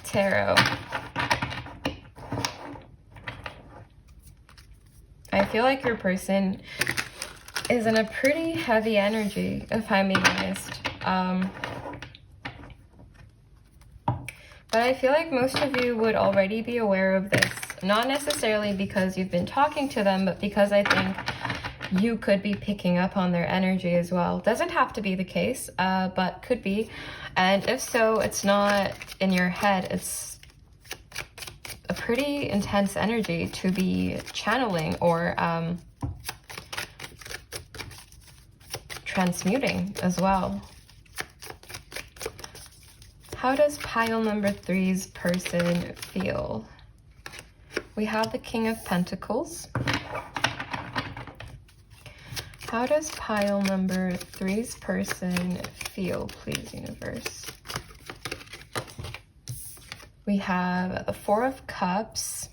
S1: tarot. I feel like your person is in a pretty heavy energy, if I'm being honest. But I feel like most of you would already be aware of this. Not necessarily because you've been talking to them, but because I think you could be picking up on their energy as well. Doesn't have to be the case, but could be. And if so, it's not in your head. It's a pretty intense energy to be channeling or transmuting as well. How does pile number 3's person feel? We have the King of Pentacles. How does pile number 3's person feel, please, universe? We have the Four of Cups.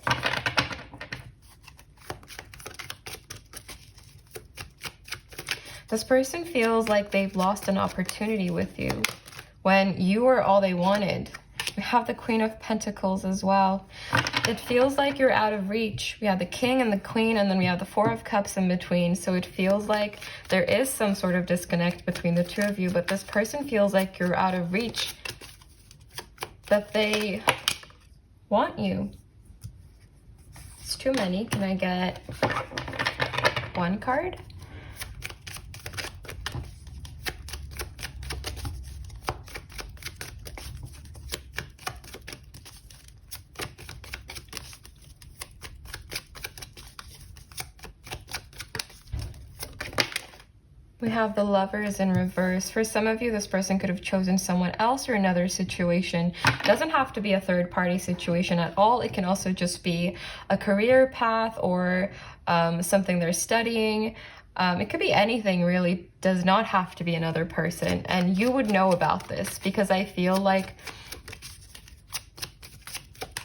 S1: This person feels like they've lost an opportunity with you when you were all they wanted. We have the Queen of Pentacles as well. It feels like you're out of reach. We have the King and the Queen, and then we have the Four of Cups in between. So it feels like there is some sort of disconnect between the two of you, but this person feels like you're out of reach, that they want you. It's too many. Can I get one card? We have the Lovers in reverse. For some of you, this person could have chosen someone else or another situation. It doesn't have to be a third-party situation at all. It can also just be a career path or something they're studying. It could be anything, really. Does not have to be another person. And you would know about this because I feel like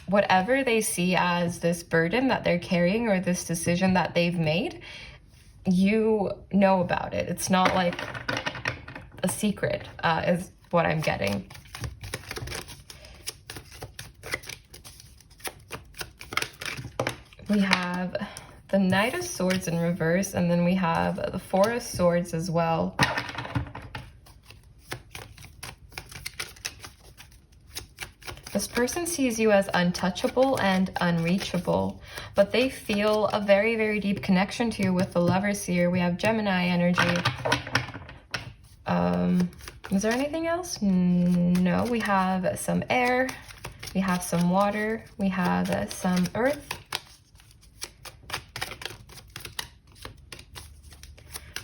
S1: whatever they see as this burden that they're carrying or this decision that they've made, you know about it. It's not like a secret, is what I'm getting. We have the Knight of Swords in reverse, and then we have the Four of Swords as well. This person sees you as untouchable and unreachable, but they feel a very, very deep connection to you with the Lovers here. We have Gemini energy. Is there anything else? No, we have some air, we have some water, we have some earth.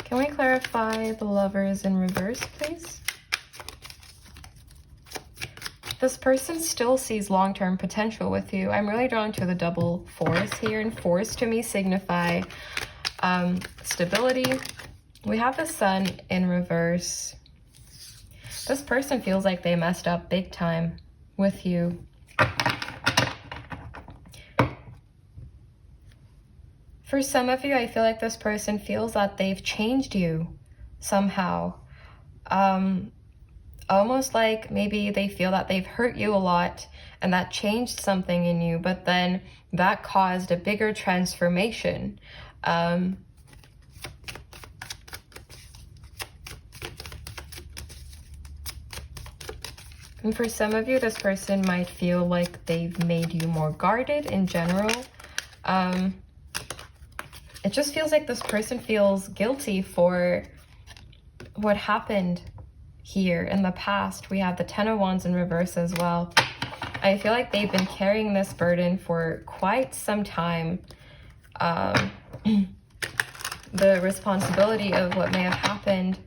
S1: Can we clarify the Lovers in reverse, please? This person still sees long-term potential with you. I'm really drawn to the double fours here, and fours to me signify stability. We have the Sun in reverse. This person feels like they messed up big time with you. For some of you, I feel like this person feels that they've changed you somehow. Almost like maybe they feel that they've hurt you a lot and that changed something in you, but then that caused a bigger transformation. And for some of you, this person might feel like they've made you more guarded in general. It just feels like this person feels guilty for what happened here in the past. We have the Ten of Wands in reverse as well. I feel like they've been carrying this burden for quite some time. The responsibility of what may have happened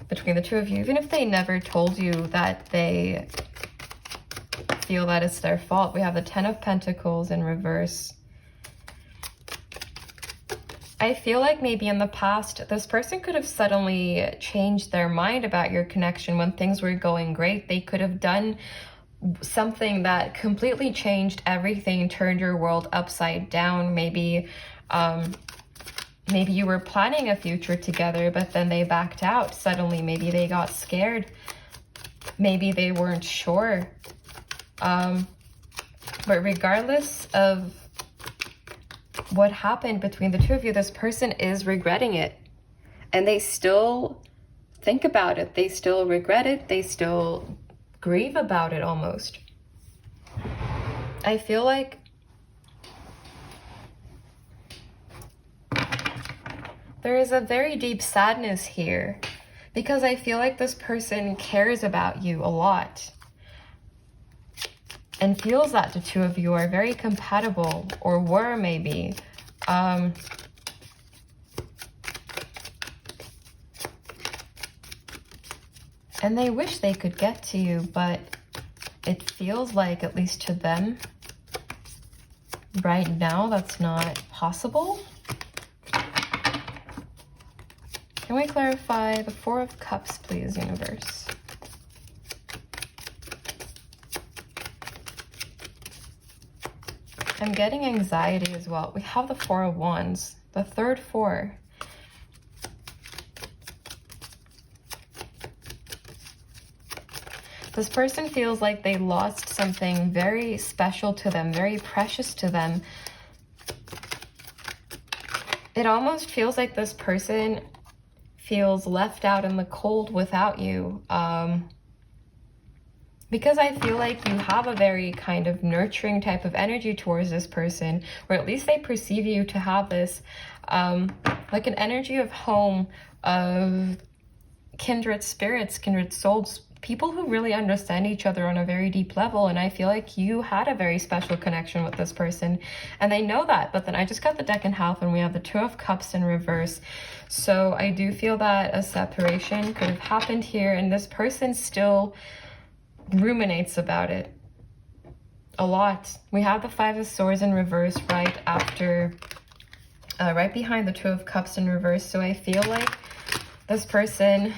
S1: between the two of you, even if they never told you that they feel that it's their fault. We have the Ten of Pentacles in reverse. I feel like maybe in the past, this person could have suddenly changed their mind about your connection when things were going great. They could have done something that completely changed everything, turned your world upside down. Maybe you were planning a future together, but then they backed out suddenly. Maybe they got scared. Maybe they weren't sure. But regardless of what happened between the two of you, this person is regretting it. And they still think about it. They still regret it. They still grieve about it almost. I feel like there is a very deep sadness here, because I feel like this person cares about you a lot and feels that the two of you are very compatible, or were maybe. And they wish they could get to you, but it feels like, at least to them, right now, that's not possible. Can we clarify the Four of Cups, please, universe? I'm getting anxiety as well. We have the Four of Wands, the third four. This person feels like they lost something very special to them, very precious to them. It almost feels like this person feels left out in the cold without you. Because I feel like you have a very kind of nurturing type of energy towards this person, or at least they perceive you to have this, like an energy of home, of kindred spirits, kindred souls, people who really understand each other on a very deep level. And I feel like you had a very special connection with this person, and they know that. But then I just got the deck in half, and we have the Two of Cups in reverse. So I do feel that a separation could have happened here, and this person still ruminates about it a lot. We have the Five of Swords in reverse right after, right behind the Two of Cups in reverse. So I feel like this person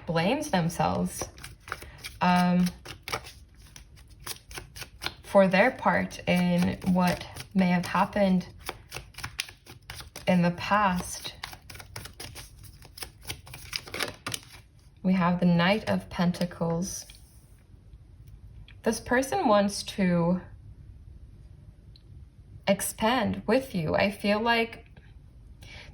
S1: blames themselves for their part in what may have happened in the past. We have the Knight of Pentacles. This person wants to expand with you. I feel like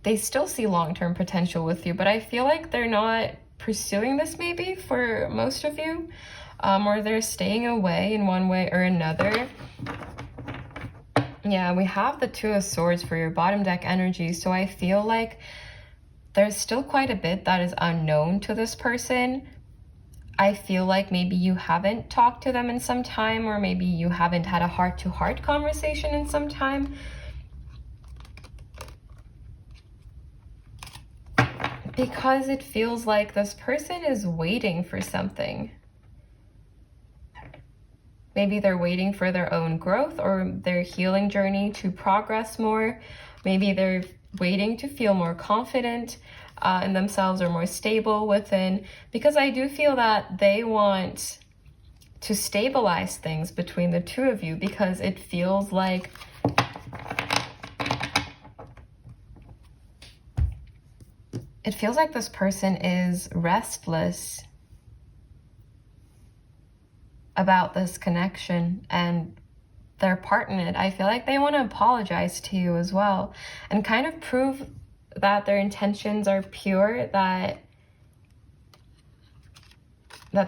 S1: they still see long-term potential with you, but I feel like they're not pursuing this maybe for most of you, or they're staying away in one way or another. Yeah, we have the Two of Swords for your bottom deck energy, so I feel like there's still quite a bit that is unknown to this person. I feel like maybe you haven't talked to them in some time, or maybe you haven't had a heart-to-heart conversation in some time. Because it feels like this person is waiting for something. Maybe they're waiting for their own growth or their healing journey to progress more. Maybe they're waiting to feel more confident in themselves, or more stable within. Because I do feel that they want to stabilize things between the two of you, because it feels like this person is restless about this connection and their part in it. I feel like they want to apologize to you as well, and kind of prove that their intentions are pure, that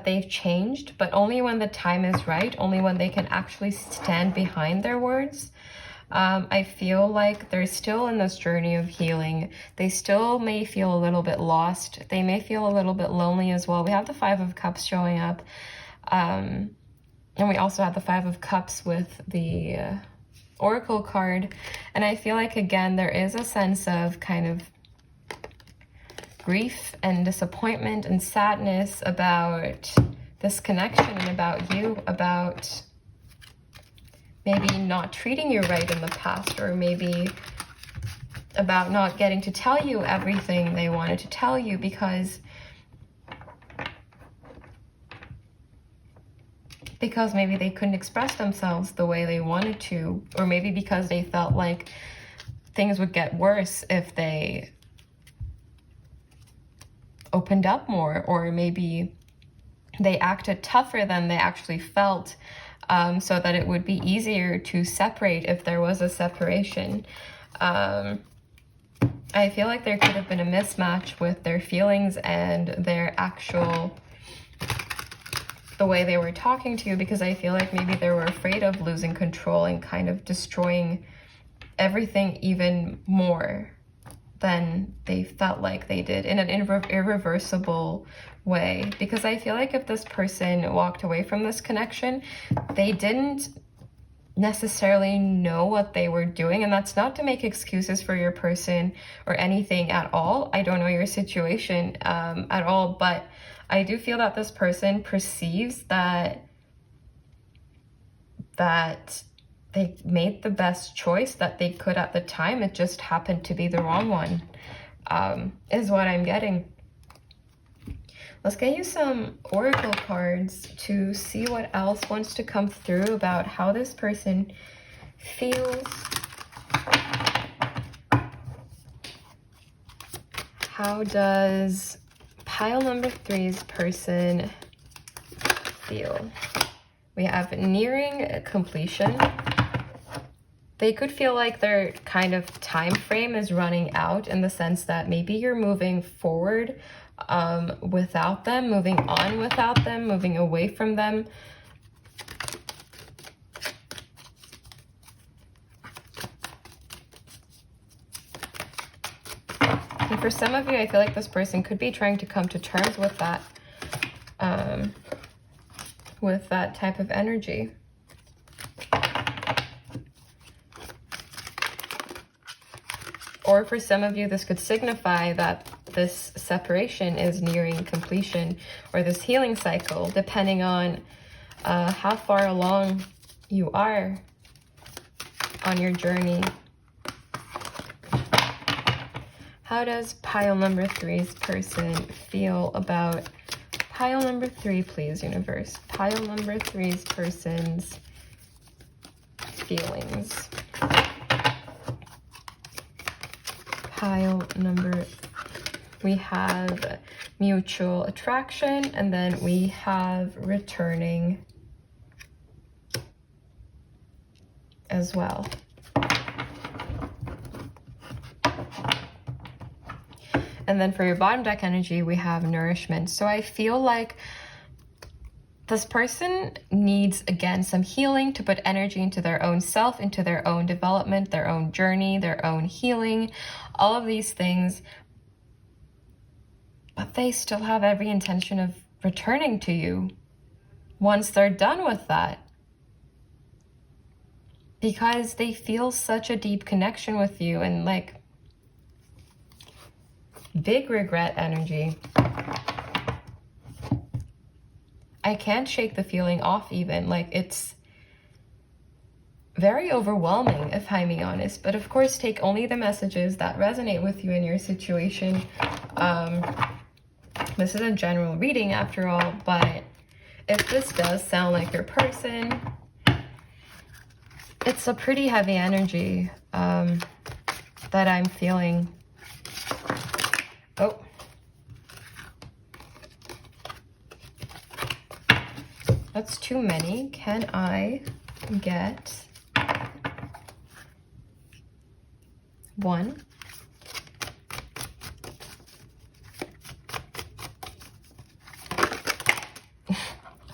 S1: they've changed, but only when the time is right, only when they can actually stand behind their words. I feel like they're still in this journey of healing. They still may feel a little bit lost. They may feel a little bit lonely as well. We have the Five of Cups showing up. And we also have the Five of Cups with the Oracle card. And I feel like, again, there is a sense of kind of grief and disappointment and sadness about this connection and about you, about maybe not treating you right in the past, or maybe about not getting to tell you everything they wanted to tell you because maybe they couldn't express themselves the way they wanted to, or maybe because they felt like things would get worse if they opened up more, or maybe they acted tougher than they actually felt, so that it would be easier to separate if there was a separation. I feel like there could have been a mismatch with their feelings and their actual, the way they were talking to you, because I feel like maybe they were afraid of losing control and kind of destroying everything even more than they felt like they did, in an irreversible way. Because I feel like if this person walked away from this connection, they didn't necessarily know what they were doing. And that's not to make excuses for your person or anything at all. I don't know your situation at all, but I do feel that this person perceives that they made the best choice that they could at the time. It just happened to be the wrong one, is what I'm getting. Let's get you some oracle cards to see what else wants to come through about how this person feels. How does pile number 3's person feel? We have nearing completion. They could feel like their kind of time frame is running out, in the sense that maybe you're moving forward without them, moving on without them, moving away from them. And for some of you, I feel like this person could be trying to come to terms with that type of energy. Or for some of you, this could signify that this separation is nearing completion, or this healing cycle, depending on how far along you are on your journey. How does pile number 3's person feel about pile number 3, please, universe? Pile number 3's person's feelings. Pile number, we have mutual attraction, and then we have returning as well. And then for your bottom deck energy, we have nourishment. So I feel like this person needs, again, some healing, to put energy into their own self, into their own development, their own journey, their own healing, all of these things. But they still have every intention of returning to you once they're done with that, because they feel such a deep connection with you, and like big regret energy. I can't shake the feeling off even. Like, it's very overwhelming, if I'm being honest. But of course, take only the messages that resonate with you in your situation. This is a general reading after all, but if this does sound like your person, it's a pretty heavy energy that I'm feeling. Oh. That's too many. Can I get one?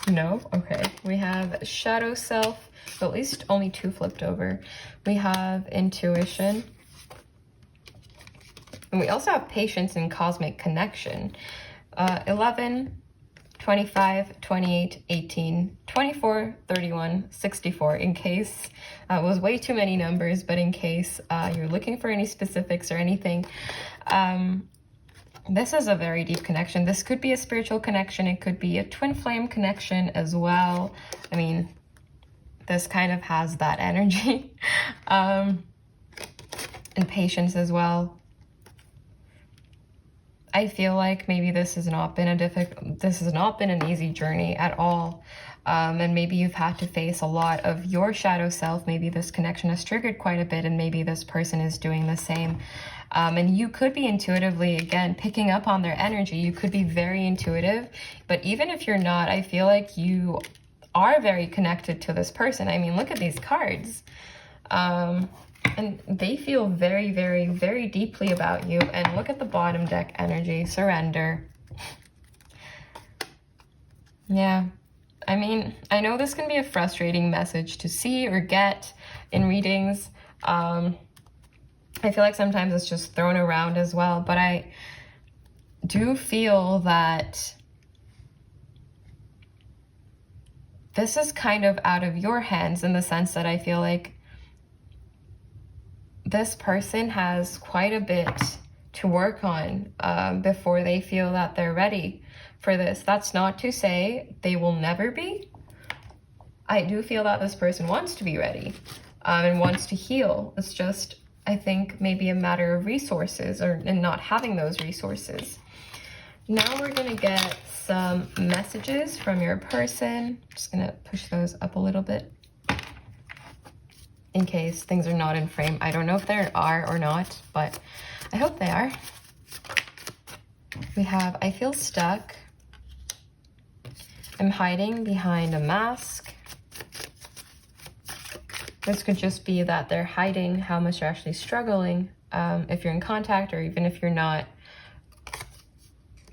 S1: No? Okay. We have shadow self, at least only 2 flipped over. We have intuition. And we also have patience and cosmic connection. 11, 25, 28, 18, 24, 31, 64, in case it was way too many numbers, but in case you're looking for any specifics or anything. This is a very deep connection. This could be a spiritual connection. It could be a twin flame connection as well. I mean, this kind of has that energy. And patience as well. I feel like maybe this has not been an easy journey at all. And maybe you've had to face a lot of your shadow self. Maybe this connection has triggered quite a bit, and maybe this person is doing the same. And you could be intuitively, again, picking up on their energy. You could be very intuitive, but even if you're not, I feel like you are very connected to this person. I mean, look at these cards. And they feel very, very, very deeply about you. And look at the bottom deck energy, surrender. Yeah. I mean, I know this can be a frustrating message to see or get in readings. I feel like sometimes it's just thrown around as well, but I do feel that this is kind of out of your hands, in the sense that I feel like this person has quite a bit to work on before they feel that they're ready for this. That's not to say they will never be. I do feel that this person wants to be ready and wants to heal. It's just, I think, maybe a matter of resources and not having those resources. Now we're going to get some messages from your person. Just going to push those up a little bit in case things are not in frame. I don't know if they are or not, but I hope they are. We have, I feel stuck. I'm hiding behind a mask. This could just be that they're hiding how much they're actually struggling. If you're in contact, or even if you're not,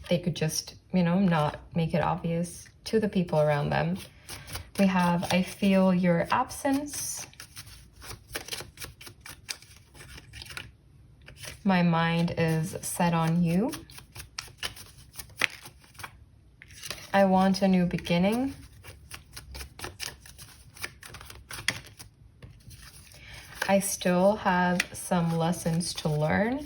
S1: they could just, you know, not make it obvious to the people around them. We have, I feel your absence. My mind is set on you. I want a new beginning. I still have some lessons to learn.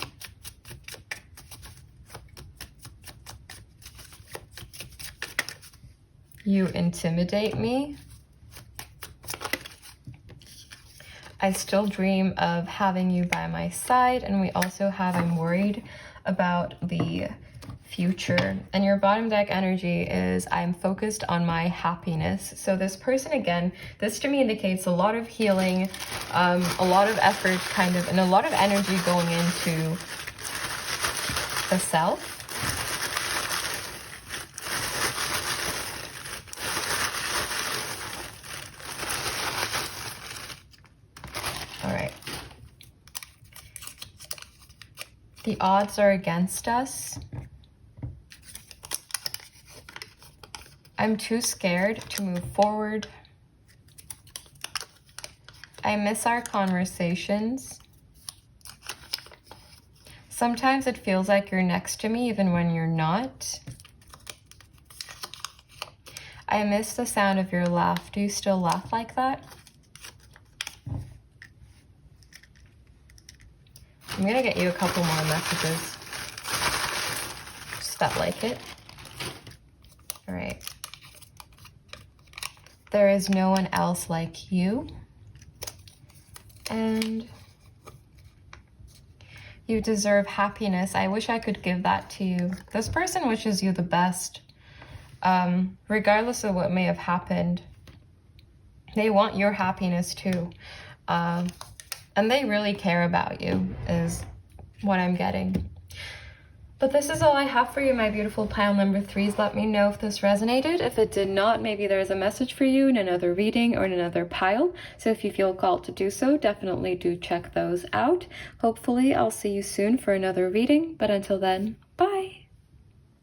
S1: You intimidate me. I still dream of having you by my side. And we also have, I'm worried about the future. And your bottom deck energy is, I'm focused on my happiness. So this person, again, this to me indicates a lot of healing, a lot of effort kind of, and a lot of energy going into the self. All right. The odds are against us. I'm too scared to move forward. I miss our conversations. Sometimes it feels like you're next to me even when you're not. I miss the sound of your laugh. Do you still laugh like that? I'm gonna get you a couple more messages. Just that like it. All right. There is no one else like you. And you deserve happiness. I wish I could give that to you. This person wishes you the best. Regardless of what may have happened. They want your happiness too. And they really care about you, is what I'm getting. But this is all I have for you, my beautiful pile number 3s. Let me know if this resonated. If it did not, maybe there's a message for you in another reading or in another pile. So if you feel called to do so, definitely do check those out. Hopefully, I'll see you soon for another reading. But until then, bye.